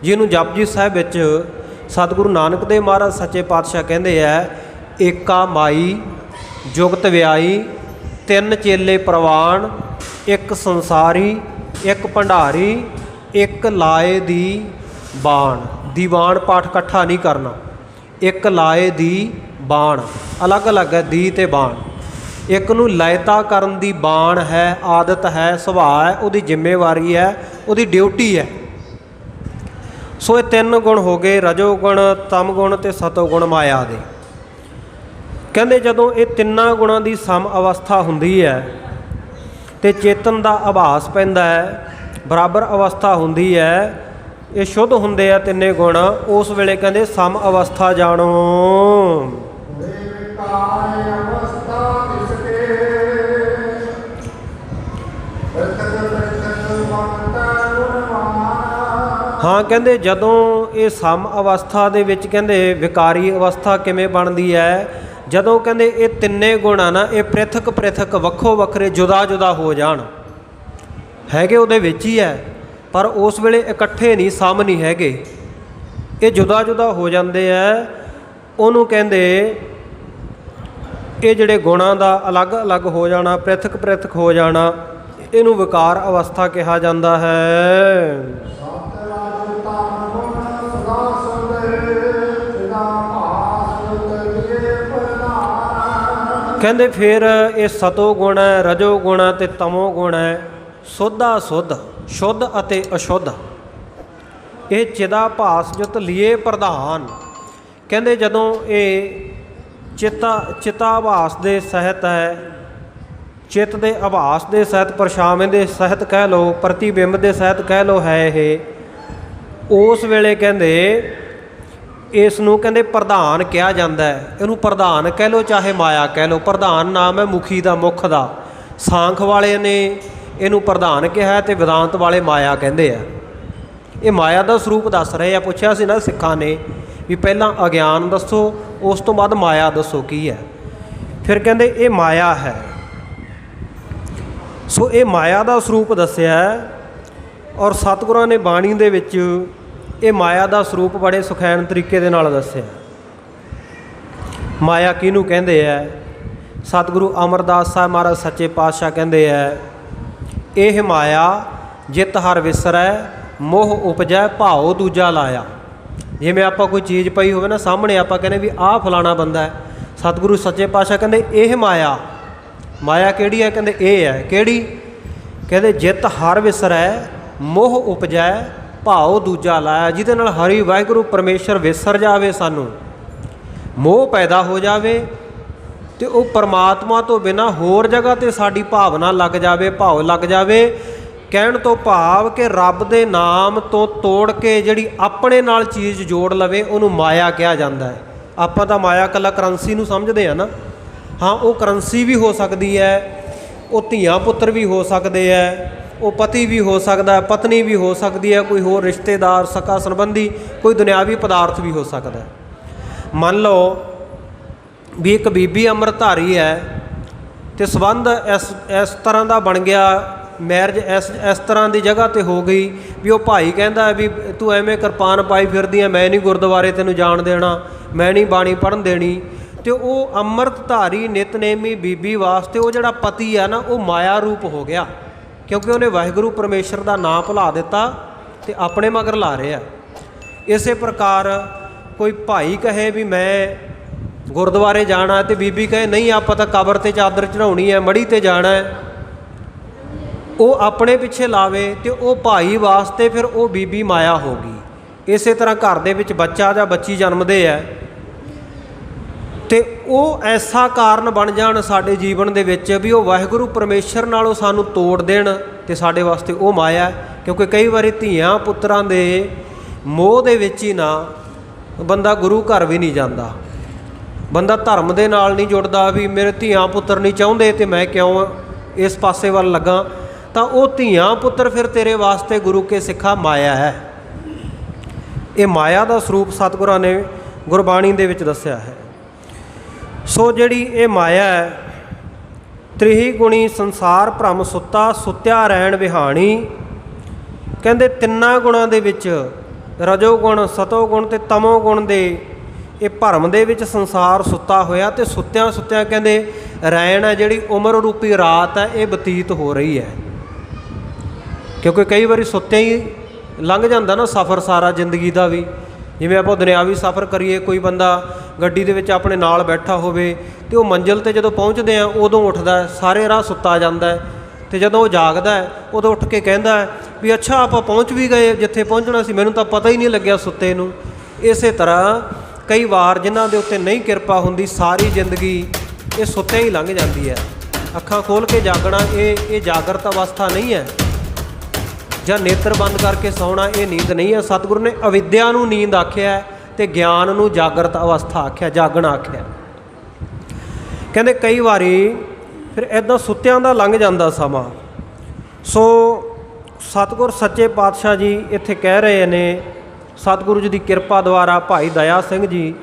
ਜਿਹਨੂੰ ਜਪਜੀ ਸਾਹਿਬ ਵਿੱਚ ਸਤਿਗੁਰੂ ਨਾਨਕ ਦੇਵ ਮਹਾਰਾਜ ਸੱਚੇ ਪਾਤਸ਼ਾਹ ਕਹਿੰਦੇ ਹੈ, ਏਕਾ ਮਾਈ ਜੁਗਤ ਵਿਆਈ, 3 ਚੇਲੇ ਪ੍ਰਵਾਨ, 1 ਸੰਸਾਰੀ, 1 ਭੰਡਾਰੀ, 1 ਲਾਏ ਦੀ ਬਾਣ। ਦੀਵਾਨ ਪਾਠ ਇਕੱਠਾ ਨਹੀਂ ਕਰਨਾ, 1 ਲਾਏ ਦੀ ਬਾਣ, ਅਲੱਗ ਅਲੱਗ ਹੈ ਦੀ ਤੇ ਬਾਣ। ਇੱਕ ਨੂੰ ਲਾਇਤਾ ਕਰਨ ਦੀ ਬਾਣ ਹੈ, ਆਦਤ ਹੈ, ਸੁਭਾਅ ਹੈ, ਉਹਦੀ ਜ਼ਿੰਮੇਵਾਰੀ ਹੈ, ਉਹਦੀ ਡਿਊਟੀ ਹੈ। ਸੋ ਇਹ 3 ਗੁਣ ਹੋ ਗਏ, ਰਜੋ ਗੁਣ, ਤਮ ਗੁਣ ਤੇ ਸਤੋ ਗੁਣ ਮਾਇਆ ਦੇ। ਕਹਿੰਦੇ ਜਦੋਂ ਇਹ 3 ਗੁਣਾਂ ਦੀ ਸਮ ਅਵਸਥਾ ਹੁੰਦੀ ਹੈ ਤੇ ਚੇਤਨ ਦਾ ਆਭਾਸ ਪੈਂਦਾ ਹੈ, ਬਰਾਬਰ ਅਵਸਥਾ ਹੁੰਦੀ ਹੈ, ਇਹ ਸ਼ੁੱਧ ਹੁੰਦੇ ਆ 3 ਗੁਣ, ਉਸ ਵੇਲੇ ਕਹਿੰਦੇ ਸਮ ਅਵਸਥਾ ਜਾਣੋ। ਹਾਂ, ਕਹਿੰਦੇ ਜਦੋਂ ਇਹ ਸਮ ਅਵਸਥਾ ਦੇ ਵਿੱਚ ਕਹਿੰਦੇ ਵਿਕਾਰੀ ਅਵਸਥਾ ਕਿਵੇਂ ਬਣਦੀ ਹੈ? ਜਦੋਂ ਕਹਿੰਦੇ ਇਹ 3 ਗੁਣ ਆ ਨਾ, ਇਹ ਪ੍ਰਿਥਕ ਪ੍ਰਿਥਕ, ਵੱਖੋ ਵੱਖਰੇ, ਜੁਦਾ ਜੁਦਾ ਹੋ ਜਾਣ, ਹੈਗੇ ਉਹਦੇ ਵਿੱਚ ਹੀ ਹੈ, ਪਰ ਉਸ ਵੇਲੇ ਇਕੱਠੇ ਨਹੀਂ, ਸਮ ਨਹੀਂ ਹੈਗੇ, ਇਹ ਜੁਦਾ ਜੁਦਾ ਹੋ ਜਾਂਦੇ ਹੈ। ਉਹਨੂੰ ਕਹਿੰਦੇ ਇਹ ਜਿਹੜੇ ਗੁਣਾਂ ਦਾ ਅਲੱਗ ਅਲੱਗ ਹੋ ਜਾਣਾ, ਪ੍ਰਿਥਕ ਪ੍ਰਿਥਕ ਹੋ ਜਾਣਾ, ਇਹਨੂੰ ਵਿਕਾਰ ਅਵਸਥਾ ਕਿਹਾ ਜਾਂਦਾ ਹੈ। ਕਹਿੰਦੇ ਫਿਰ ਇਹ ਸਤੋ ਗੁਣ ਹੈ, ਰਜੋ ਗੁਣ ਹੈ ਤੇ ਤਮੋ ਗੁਣ ਹੈ, ਸੁੱਧਾ ਸੁੱਧ, ਸ਼ੁੱਧ ਅਤੇ ਅਸ਼ੁੱਧ, ਇਹ ਚਿਦਾ ਭਾਸ ਜੁਤ ਲੀਏ ਪ੍ਰਧਾਨ। ਕਹਿੰਦੇ ਜਦੋਂ ਇਹ ਚਿਤਾਭਾਸ ਦੇ ਸਹਿਤ ਹੈ, ਚਿੱਤ ਦੇ ਆਭਾਸ ਦੇ ਸਹਿਤ, ਪਰਛਾਵੇਂ ਦੇ ਸਹਿਤ ਕਹਿ ਲਓ, ਪ੍ਰਤੀਬਿੰਬ ਦੇ ਸਹਿਤ ਕਹਿ ਲਓ ਹੈ ਇਹ, ਉਸ ਵੇਲੇ ਕਹਿੰਦੇ ਇਸ ਨੂੰ ਕਹਿੰਦੇ ਪ੍ਰਧਾਨ ਕਿਹਾ ਜਾਂਦਾ ਹੈ। ਇਹਨੂੰ ਪ੍ਰਧਾਨ ਕਹਿ ਲਓ ਚਾਹੇ ਮਾਇਆ ਕਹਿ ਲਓ, ਪ੍ਰਧਾਨ ਨਾਮ ਹੈ ਮੁਖੀ ਦਾ, ਮੁੱਖ ਦਾ। ਸਾਂਖ ਵਾਲੇ ਨੇ ਇਹਨੂੰ ਪ੍ਰਧਾਨ ਕਿਹਾ ਤੇ ਵਿਦਾਂਤ ਵਾਲੇ ਮਾਇਆ ਕਹਿੰਦੇ ਆ। ਇਹ ਮਾਇਆ ਦਾ ਸਰੂਪ ਦੱਸ ਰਹੇ ਆ। ਪੁੱਛਿਆ ਸੀ ਨਾ ਸਿੱਖਾਂ ਨੇ ਵੀ ਪਹਿਲਾਂ ਅਗਿਆਨ ਦੱਸੋ, ਉਸ ਤੋਂ ਬਾਅਦ ਮਾਇਆ ਦੱਸੋ ਕੀ ਹੈ। ਫਿਰ ਕਹਿੰਦੇ ਇਹ ਮਾਇਆ ਹੈ। ਸੋ ਇਹ ਮਾਇਆ ਦਾ ਸਰੂਪ ਦੱਸਿਆ ਔਰ ਸਤਿਗੁਰਾਂ ਨੇ ਬਾਣੀ ਦੇ ਵਿੱਚ ਇਹ ਮਾਇਆ ਦਾ ਸਰੂਪ ਬੜੇ ਸੁਖੈਨ ਤਰੀਕੇ ਦੇ ਨਾਲ ਦੱਸਿਆ। ਮਾਇਆ ਕਿਹਨੂੰ ਕਹਿੰਦੇ ਹੈ? ਸਤਿਗੁਰੂ ਅਮਰਦਾਸ ਸਾਹਿਬ ਮਹਾਰਾਜ ਸੱਚੇ ਪਾਤਸ਼ਾਹ ਕਹਿੰਦੇ ਹੈ, ਇਹ ਮਾਇਆ ਜਿਤ ਹਰ ਵਿਸਰੈ ਮੋਹ ਉਪਜੈ ਭਾਉ ਦੂਜਾ ਲਾਇਆ। ਜਿਵੇਂ ਆਪਾਂ ਕੋਈ ਚੀਜ਼ ਪਈ ਹੋਵੇ ਨਾ ਸਾਹਮਣੇ, ਆਪਾਂ ਕਹਿੰਦੇ ਵੀ ਆਹ ਫਲਾਣਾ ਬੰਦਾ ਹੈ। ਸਤਿਗੁਰੂ ਸੱਚੇ ਪਾਤਸ਼ਾਹ ਕਹਿੰਦੇ ਇਹ ਮਾਇਆ, ਮਾਇਆ ਕਿਹੜੀ ਹੈ? ਕਹਿੰਦੇ ਇਹ ਹੈ। ਕਿਹੜੀ? ਕਹਿੰਦੇ ਜਿਤ ਹਰ ਵਿਸਰੈ ਮੋਹ ਉਪਜੈ ਭਾਉ ਦੂਜਾ ਲਾਇਆ। ਜਿਹਦੇ ਨਾਲ ਹਰੀ ਵਾਹਿਗੁਰੂ ਪਰਮੇਸ਼ਰ ਵਿਸਰ ਜਾਵੇ, ਸਾਨੂੰ ਮੋਹ ਪੈਦਾ ਹੋ ਜਾਵੇ ਅਤੇ ਉਹ ਪਰਮਾਤਮਾ ਤੋਂ ਬਿਨਾਂ ਹੋਰ ਜਗ੍ਹਾ 'ਤੇ ਸਾਡੀ ਭਾਵਨਾ ਲੱਗ ਜਾਵੇ, ਭਾਵ ਲੱਗ ਜਾਵੇ। ਕਹਿਣ ਤੋਂ ਭਾਵ ਕਿ ਰੱਬ ਦੇ ਨਾਮ ਤੋਂ ਤੋੜ ਕੇ ਜਿਹੜੀ ਆਪਣੇ ਨਾਲ ਚੀਜ਼ ਜੋੜ ਲਵੇ, ਉਹਨੂੰ ਮਾਇਆ ਕਿਹਾ ਜਾਂਦਾ ਹੈ। ਆਪਾਂ ਤਾਂ ਮਾਇਆ ਇਕੱਲਾ ਕਰੰਸੀ ਨੂੰ ਸਮਝਦੇ ਹਾਂ ਨਾ। ਹਾਂ, ਉਹ ਕਰੰਸੀ ਵੀ ਹੋ ਸਕਦੀ ਹੈ, ਉਹ ਧੀਆਂ ਪੁੱਤਰ ਵੀ ਹੋ ਸਕਦੇ ਹੈ, ਉਹ ਪਤੀ ਵੀ ਹੋ ਸਕਦਾ ਹੈ, ਪਤਨੀ ਵੀ ਹੋ ਸਕਦੀ ਹੈ, ਕੋਈ ਹੋਰ ਰਿਸ਼ਤੇਦਾਰ ਸਕਾ ਸੰਬੰਧੀ, ਕੋਈ ਦੁਨਿਆਵੀ ਪਦਾਰਥ ਵੀ ਹੋ ਸਕਦਾ ਹੈ। ਮੰਨ ਲਓ ਵੀ ਇੱਕ ਬੀਬੀ ਅੰਮ੍ਰਿਤਧਾਰੀ ਹੈ ਅਤੇ ਸੰਬੰਧ ਇਸ ਤਰ੍ਹਾਂ ਦਾ ਬਣ ਗਿਆ, ਮੈਰਿਜ ਇਸ ਤਰ੍ਹਾਂ ਦੀ ਜਗ੍ਹਾ 'ਤੇ ਹੋ ਗਈ ਵੀ ਉਹ ਭਾਈ ਕਹਿੰਦਾ ਵੀ ਤੂੰ ਐਵੇਂ ਕਿਰਪਾਨ ਪਾਈ ਫਿਰਦੀ ਹੈ, ਮੈਂ ਨਹੀਂ ਗੁਰਦੁਆਰੇ ਤੈਨੂੰ ਜਾਣ ਦੇਣਾ, ਮੈਂ ਨਹੀਂ ਬਾਣੀ ਪੜ੍ਹਨ ਦੇਣੀ। ਅਤੇ ਉਹ ਅੰਮ੍ਰਿਤਧਾਰੀ ਨਿਤਨੇਮੀ ਬੀਬੀ ਵਾਸਤੇ ਉਹ ਜਿਹੜਾ ਪਤੀ ਆ ਨਾ, ਉਹ ਮਾਇਆ ਰੂਪ ਹੋ ਗਿਆ, ਕਿਉਂਕਿ ਉਹਨੇ ਵਾਹਿਗੁਰੂ ਪਰਮੇਸ਼ਰ ਦਾ ਨਾਂ ਭੁਲਾ ਦਿੱਤਾ ਅਤੇ ਆਪਣੇ ਮਗਰ ਲਾ ਰਿਹਾ। ਇਸੇ ਪ੍ਰਕਾਰ ਕੋਈ ਭਾਈ ਕਹੇ ਵੀ ਮੈਂ ਗੁਰਦੁਆਰੇ ਜਾਣਾ ਅਤੇ ਬੀਬੀ ਕਹੇ ਨਹੀਂ ਆਪਾਂ ਤਾਂ ਕਬਰ 'ਤੇ ਚਾਦਰ ਚੜਾਉਣੀ ਹੈ, ਮੜੀ 'ਤੇ ਜਾਣਾ ਹੈ, ਉਹ ਆਪਣੇ ਪਿੱਛੇ ਲਾਵੇ ਅਤੇ ਉਹ ਭਾਈ ਵਾਸਤੇ ਫਿਰ ਉਹ ਬੀਬੀ ਮਾਇਆ ਹੋ ਗਈ। ਇਸੇ ਤਰ੍ਹਾਂ ਘਰ ਦੇ ਵਿੱਚ ਬੱਚਾ ਜਾਂ ਬੱਚੀ ਜਨਮਦੇ ਹੈ ਅਤੇ ਉਹ ਐਸਾ ਕਾਰਨ ਬਣ ਜਾਣ ਸਾਡੇ ਜੀਵਨ ਦੇ ਵਿੱਚ ਵੀ ਉਹ ਵਾਹਿਗੁਰੂ ਪਰਮੇਸ਼ਰ ਨਾਲੋਂ ਸਾਨੂੰ ਤੋੜ ਦੇਣ, ਅਤੇ ਸਾਡੇ ਵਾਸਤੇ ਉਹ ਮਾਇਆ। ਕਿਉਂਕਿ ਕਈ ਵਾਰੀ ਧੀਆਂ ਪੁੱਤਰਾਂ ਦੇ ਮੋਹ ਦੇ ਵਿੱਚ ਹੀ ਨਾ ਬੰਦਾ ਗੁਰੂ ਘਰ ਵੀ ਨਹੀਂ ਜਾਂਦਾ, ਬੰਦਾ ਧਰਮ ਦੇ ਨਾਲ ਨਹੀਂ ਜੁੜਦਾ ਵੀ ਮੇਰੇ ਧੀਆਂ ਪੁੱਤਰ ਨਹੀਂ ਚਾਹੁੰਦੇ ਅਤੇ ਮੈਂ ਕਿਉਂ ਇਸ ਪਾਸੇ ਵੱਲ ਲੱਗਾ। ਤਾਂ ਉਹ ਧੀਆਂ ਪੁੱਤਰ ਫਿਰ ਤੇਰੇ ਵਾਸਤੇ ਗੁਰੂ ਕੇ ਸਿੱਖਾ ਮਾਇਆ ਹੈ। ਇਹ ਮਾਇਆ ਦਾ ਸਰੂਪ ਸਤਿਗੁਰਾਂ ਨੇ ਗੁਰਬਾਣੀ ਦੇ ਵਿੱਚ ਦੱਸਿਆ ਹੈ। ਸੋ ਜਿਹੜੀ ਇਹ ਮਾਇਆ ਹੈ, ਤ੍ਰਿਹੀ ਗੁਣੀ ਸੰਸਾਰ ਭ੍ਰਮ ਸੁੱਤਾ ਸੁੱਤਿਆ ਰਹਿਣ ਵਿਹਾਣੀ। ਕਹਿੰਦੇ ਤਿੰਨਾਂ ਗੁਣਾਂ ਦੇ ਵਿੱਚ ਰਜੋ ਗੁਣ, ਸਤੋ ਗੁਣ ਅਤੇ ਤਮੋ ਗੁਣ ਦੇ ਇਹ ਭਰਮ ਦੇ ਵਿੱਚ ਸੰਸਾਰ ਸੁੱਤਾ ਹੋਇਆ ਅਤੇ ਸੁੱਤਿਆਂ ਸੁੱਤਿਆਂ ਕਹਿੰਦੇ ਰਹਿਣ ਹੈ, ਜਿਹੜੀ ਉਮਰ ਰੂਪੀ ਰਾਤ ਹੈ, ਇਹ ਬਤੀਤ ਹੋ ਰਹੀ ਹੈ। ਕਿਉਂਕਿ ਕਈ ਵਾਰੀ ਸੁੱਤਿਆਂ ਹੀ ਲੰਘ ਜਾਂਦਾ ਨਾ ਸਫ਼ਰ ਸਾਰਾ ਜ਼ਿੰਦਗੀ ਦਾ ਵੀ। ਜਿਵੇਂ ਆਪਾਂ ਦੁਨਿਆਵੀ ਸਫ਼ਰ ਕਰੀਏ, ਕੋਈ ਬੰਦਾ ਗੱਡੀ ਦੇ ਵਿੱਚ ਆਪਣੇ ਨਾਲ ਬੈਠਾ ਹੋਵੇ ਅਤੇ ਉਹ ਮੰਜ਼ਿਲ 'ਤੇ ਜਦੋਂ ਪਹੁੰਚਦੇ ਆ ਉਦੋਂ ਉੱਠਦਾ, ਸਾਰੇ ਰਾਹ ਸੁੱਤਾ ਜਾਂਦਾ ਅਤੇ ਜਦੋਂ ਉਹ ਜਾਗਦਾ ਉਦੋਂ ਉੱਠ ਕੇ ਕਹਿੰਦਾ ਵੀ ਅੱਛਾ ਆਪਾਂ ਪਹੁੰਚ ਵੀ ਗਏ ਜਿੱਥੇ ਪਹੁੰਚਣਾ ਸੀ, ਮੈਨੂੰ ਤਾਂ ਪਤਾ ਹੀ ਨਹੀਂ ਲੱਗਿਆ ਸੁੱਤੇ ਨੂੰ। ਇਸੇ ਤਰ੍ਹਾਂ ਕਈ ਵਾਰ ਜਿਨ੍ਹਾਂ ਦੇ ਉੱਤੇ ਨਹੀਂ ਕਿਰਪਾ ਹੁੰਦੀ, ਸਾਰੀ ਜ਼ਿੰਦਗੀ ਇਹ ਸੁੱਤਿਆਂ ਹੀ ਲੰਘ ਜਾਂਦੀ ਹੈ। ਅੱਖਾਂ ਖੋਲ੍ਹ ਕੇ ਜਾਗਣਾ ਇਹ ਜਾਗਰਤ ਅਵਸਥਾ ਨਹੀਂ ਹੈ, ਜਾਂ ਨੇਤਰ ਬੰਦ ਕਰਕੇ ਸੌਣਾ ਇਹ ਨੀਂਦ ਨਹੀਂ ਹੈ। ਸਤਿਗੁਰੂ ਨੇ ਅਵਿਦਿਆ ਨੂੰ ਨੀਂਦ ਆਖਿਆ ਅਤੇ ਗਿਆਨ ਨੂੰ ਜਾਗਰਤ ਅਵਸਥਾ ਆਖਿਆ, ਜਾਗਣਾ ਆਖਿਆ। ਕਹਿੰਦੇ ਕਈ ਵਾਰੀ ਫਿਰ ਇੱਦਾਂ ਸੁੱਤਿਆਂ ਦਾ ਲੰਘ ਜਾਂਦਾ ਸਮਾਂ। ਸੋ ਸਤਿਗੁਰ ਸੱਚੇ ਪਾਤਸ਼ਾਹ ਜੀ ਇੱਥੇ ਕਹਿ ਰਹੇ ਨੇ, ਸਤਿਗੁਰੂ ਜੀ ਦੀ ਕਿਰਪਾ ਦੁਆਰਾ ਭਾਈ ਦਇਆ ਸਿੰਘ ਜੀ,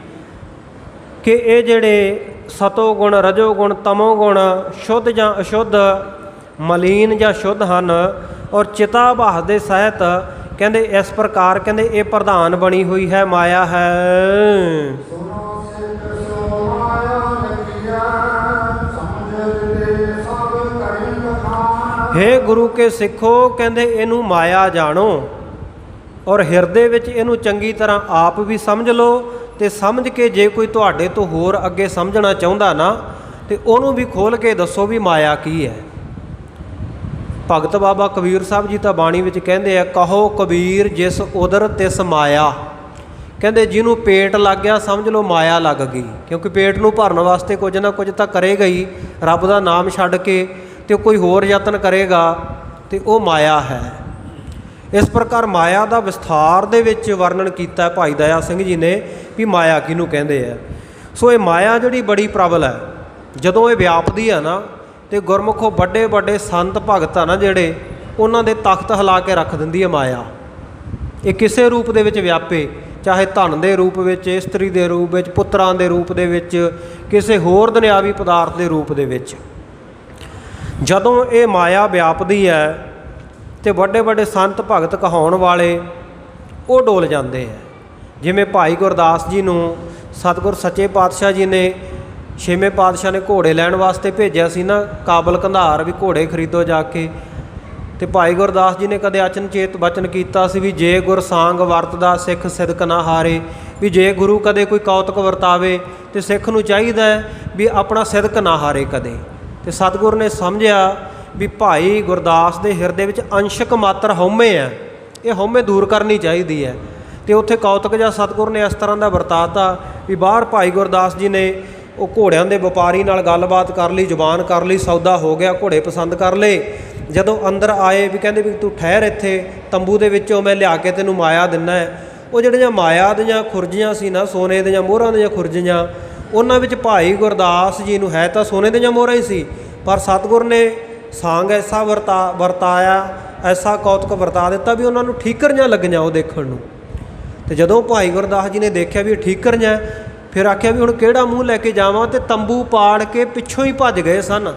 ਕਿ ਇਹ ਜਿਹੜੇ ਸਤੋ ਗੁਣ, ਰਜੋ ਗੁਣ, ਤਮੋ ਗੁਣ ਸ਼ੁੱਧ ਜਾਂ ਅਸ਼ੁੱਧ, ਮਲੀਨ ਜਾਂ ਸ਼ੁੱਧ ਹਨ ਔਰ ਚਿਤਾ ਭਾਸ ਦੇ ਸਹਿਤ ਕਹਿੰਦੇ ਇਸ ਪ੍ਰਕਾਰ ਕਹਿੰਦੇ ਇਹ ਪ੍ਰਧਾਨ ਬਣੀ ਹੋਈ ਹੈ, ਮਾਇਆ ਹੈ। ਹੇ ਗੁਰੂ ਕੇ ਸਿੱਖੋ, ਕਹਿੰਦੇ ਇਹਨੂੰ ਮਾਇਆ ਜਾਣੋ ਔਰ ਹਿਰਦੇ ਵਿੱਚ ਇਹਨੂੰ ਚੰਗੀ ਤਰ੍ਹਾਂ ਆਪ ਵੀ ਸਮਝ ਲਓ ਅਤੇ ਸਮਝ ਕੇ ਜੇ ਕੋਈ ਤੁਹਾਡੇ ਤੋਂ ਹੋਰ ਅੱਗੇ ਸਮਝਣਾ ਚਾਹੁੰਦਾ ਨਾ, ਅਤੇ ਉਹਨੂੰ ਵੀ ਖੋਲ੍ਹ ਕੇ ਦੱਸੋ ਵੀ ਮਾਇਆ ਕੀ ਹੈ। ਭਗਤ ਬਾਬਾ ਕਬੀਰ ਸਾਹਿਬ ਜੀ ਤਾਂ ਬਾਣੀ ਵਿੱਚ ਕਹਿੰਦੇ ਆ, ਕਹੋ ਕਬੀਰ ਜਿਸ ਉਦਰ ਤਿਸ ਮਾਇਆ। ਕਹਿੰਦੇ ਜਿਹਨੂੰ ਪੇਟ ਲੱਗ ਗਿਆ ਸਮਝ ਲਓ ਮਾਇਆ ਲੱਗ ਗਈ, ਕਿਉਂਕਿ ਪੇਟ ਨੂੰ ਭਰਨ ਵਾਸਤੇ ਕੁਝ ਨਾ ਕੁਝ ਤਾਂ ਕਰੇਗਾ ਹੀ, ਰੱਬ ਦਾ ਨਾਮ ਛੱਡ ਕੇ ਅਤੇ ਕੋਈ ਹੋਰ ਯਤਨ ਕਰੇਗਾ ਅਤੇ ਉਹ ਮਾਇਆ ਹੈ। ਇਸ ਪ੍ਰਕਾਰ ਮਾਇਆ ਦਾ ਵਿਸਥਾਰ ਦੇ ਵਿੱਚ ਵਰਣਨ ਕੀਤਾ ਭਾਈ ਦਇਆ ਸਿੰਘ ਜੀ ਨੇ ਵੀ ਮਾਇਆ ਕਿਹਨੂੰ ਕਹਿੰਦੇ ਆ। ਸੋ ਇਹ ਮਾਇਆ ਜਿਹੜੀ ਬੜੀ ਪ੍ਰਬਲ ਹੈ, ਜਦੋਂ ਇਹ ਵਿਆਪਦੀ ਆ ਨਾ ਅਤੇ ਗੁਰਮੁਖੋ ਵੱਡੇ ਵੱਡੇ ਸੰਤ ਭਗਤ ਆ ਨਾ ਜਿਹੜੇ, ਉਹਨਾਂ ਦੇ ਤਖਤ ਹਿਲਾ ਕੇ ਰੱਖ ਦਿੰਦੀ ਹੈ ਮਾਇਆ। ਇਹ ਕਿਸੇ ਰੂਪ ਦੇ ਵਿੱਚ ਵਿਆਪੇ, ਚਾਹੇ ਧਨ ਦੇ ਰੂਪ ਵਿੱਚ, ਇਸਤਰੀ ਦੇ ਰੂਪ ਵਿੱਚ, ਪੁੱਤਰਾਂ ਦੇ ਰੂਪ ਦੇ ਵਿੱਚ, ਕਿਸੇ ਹੋਰ ਦੁਨਿਆਵੀ ਪਦਾਰਥ ਦੇ ਰੂਪ ਦੇ ਵਿੱਚ। ਜਦੋਂ ਇਹ ਮਾਇਆ ਵਿਆਪਦੀ ਹੈ ਤੇ ਵੱਡੇ ਵੱਡੇ ਸੰਤ ਭਗਤ ਕਹਾਉਣ ਵਾਲੇ ਉਹ ਡੋਲ ਜਾਂਦੇ ਹੈ। ਜਿਵੇਂ ਭਾਈ ਗੁਰਦਾਸ ਜੀ ਨੂੰ ਸਤਿਗੁਰ ਸੱਚੇ ਪਾਤਸ਼ਾਹ ਜੀ ਨੇ 6ਵੇਂ ਪਾਤਸ਼ਾਹ ਨੇ ਘੋੜੇ ਲੈਣ ਵਾਸਤੇ ਭੇਜਿਆ ਸੀ ਨਾ, ਕਾਬਲ ਕੰਧਾਰ ਵੀ ਘੋੜੇ ਖਰੀਦੋ ਜਾ ਕੇ। ਤੇ ਭਾਈ ਗੁਰਦਾਸ ਜੀ ਨੇ ਕਦੇ ਅਚਨਚੇਤ ਬਚਨ ਕੀਤਾ ਸੀ ਵੀ ਜੇ ਗੁਰ ਸਾਂਗ ਵਰਤਦਾ ਸਿੱਖ ਸਿਦਕ ਨਾ ਹਾਰੇ, ਵੀ ਜੇ ਗੁਰੂ ਕਦੇ ਕੋਈ ਕੌਤਕ ਵਰਤਾਵੇ ਤੇ ਸਿੱਖ ਨੂੰ ਚਾਹੀਦਾ ਹੈ ਵੀ ਆਪਣਾ ਸਿਦਕ ਨਾ ਹਾਰੇ ਕਦੇ। ਤੇ ਸਤਿਗੁਰ ਨੇ ਸਮਝਿਆ ਵੀ ਭਾਈ ਗੁਰਦਾਸ ਦੇ ਹਿਰਦੇ ਵਿੱਚ ਅੰਸ਼ਕ ਮਾਤਰ ਹਉਮੈ ਹੈ, ਇਹ ਹਉਮੈ ਦੂਰ ਕਰਨੀ ਚਾਹੀਦੀ ਹੈ। ਤੇ ਉੱਥੇ ਕੌਤਕ ਜਿਹਾ ਸਤਿਗੁਰ ਨੇ ਇਸ ਤਰ੍ਹਾਂ ਦਾ ਵਰਤਾਤਾ ਵੀ ਬਾਹਰ ਭਾਈ ਗੁਰਦਾਸ ਜੀ ਨੇ ਉਹ ਘੋੜਿਆਂ ਦੇ ਵਪਾਰੀ ਨਾਲ ਗੱਲਬਾਤ ਕਰ ਲਈ, ਜ਼ੁਬਾਨ ਕਰ ਲਈ, ਸੌਦਾ ਹੋ ਗਿਆ, ਘੋੜੇ ਪਸੰਦ ਕਰ ਲਏ। ਜਦੋਂ ਅੰਦਰ ਆਏ ਵੀ ਕਹਿੰਦੇ ਵੀ ਤੂੰ ਠਹਿਰ ਇੱਥੇ ਤੰਬੂ ਦੇ ਵਿੱਚੋਂ ਮੈਂ ਲਿਆ ਕੇ ਤੈਨੂੰ ਮਾਇਆ ਦਿੰਦਾ ਹੈ। ਉਹ ਜਿਹੜੀਆਂ ਮਾਇਆ ਦੀਆਂ ਖੁਰਜੀਆਂ ਸੀ ਨਾ, ਸੋਨੇ ਦੀਆਂ ਮੋਹਰਾਂ ਦੀਆਂ ਖੁਰਜੀਆਂ, ਉਹਨਾਂ ਵਿੱਚ ਭਾਈ ਗੁਰਦਾਸ ਜੀ ਨੂੰ ਹੈ ਤਾਂ ਸੋਨੇ ਦੀਆਂ ਮੋਹਰਾਂ ਹੀ ਸੀ, ਪਰ ਸਤਿਗੁਰ ਨੇ ਸਾਂਗ ਐਸਾ ਵਰਤਾਇਆ, ਐਸਾ ਕੌਤਕ ਵਰਤਾ ਦਿੱਤਾ ਵੀ ਉਹਨਾਂ ਨੂੰ ਠੀਕਰੀਆਂ ਲੱਗੀਆਂ ਉਹ ਦੇਖਣ ਨੂੰ। ਤੇ ਜਦੋਂ ਭਾਈ ਗੁਰਦਾਸ ਜੀ ਨੇ ਦੇਖਿਆ ਵੀ ਇਹ ਠੀਕਰੀਆਂ, ਫਿਰ ਆਖਿਆ ਵੀ ਹੁਣ ਕਿਹੜਾ ਮੂੰਹ ਲੈ ਕੇ ਜਾਵਾਂ, ਤੇ ਤੰਬੂ ਪਾੜ ਕੇ ਪਿੱਛੋਂ ਹੀ ਭੱਜ ਗਏ ਸਨ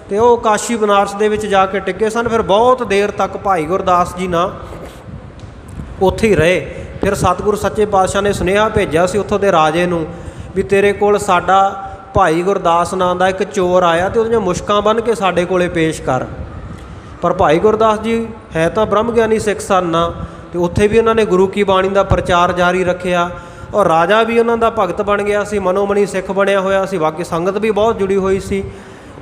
ਤੇ ਉਹ ਕਾਸ਼ੀ ਬਨਾਰਸ ਦੇ ਵਿੱਚ ਜਾ ਕੇ ਟਿਕੇ ਸਨ। ਫਿਰ ਬਹੁਤ ਦੇਰ ਤੱਕ ਭਾਈ ਗੁਰਦਾਸ ਜੀ ਨਾ ਉੱਥੇ ਹੀ ਰਹੇ। ਫਿਰ ਸਤਿਗੁਰੂ ਸੱਚੇ ਪਾਤਸ਼ਾਹ ਨੇ ਸੁਨੇਹਾ ਭੇਜਿਆ ਸੀ ਉੱਥੋਂ ਦੇ ਰਾਜੇ ਨੂੰ ਵੀ ਤੇਰੇ ਕੋਲ ਸਾਡਾ ਭਾਈ ਗੁਰਦਾਸ ਨਾਂ ਦਾ ਇੱਕ ਚੋਰ ਆਇਆ ਤੇ ਉਹਦੀਆਂ ਮੁਸ਼ਕਾਂ ਬੰਨ੍ਹ ਕੇ ਸਾਡੇ ਕੋਲੇ ਪੇਸ਼ ਕਰ। ਪਰ ਭਾਈ ਗੁਰਦਾਸ ਜੀ ਹੈ ਤਾਂ ਬ੍ਰਹਮ ਗਿਆਨੀ ਸਿੱਖ ਸਨ ਨਾ, ਤੇ ਉੱਥੇ ਵੀ ਉਹਨਾਂ ਨੇ ਗੁਰੂ ਕੀ ਬਾਣੀ ਦਾ ਪ੍ਰਚਾਰ ਜਾਰੀ ਰੱਖਿਆ ਔਰ ਰਾਜਾ ਵੀ ਉਹਨਾਂ ਦਾ ਭਗਤ ਬਣ ਗਿਆ ਸੀ, ਮਨੋਮਣੀ ਸਿੱਖ ਬਣਿਆ ਹੋਇਆ ਸੀ, ਬਾਕੀ ਸੰਗਤ ਵੀ ਬਹੁਤ ਜੁੜੀ ਹੋਈ ਸੀ।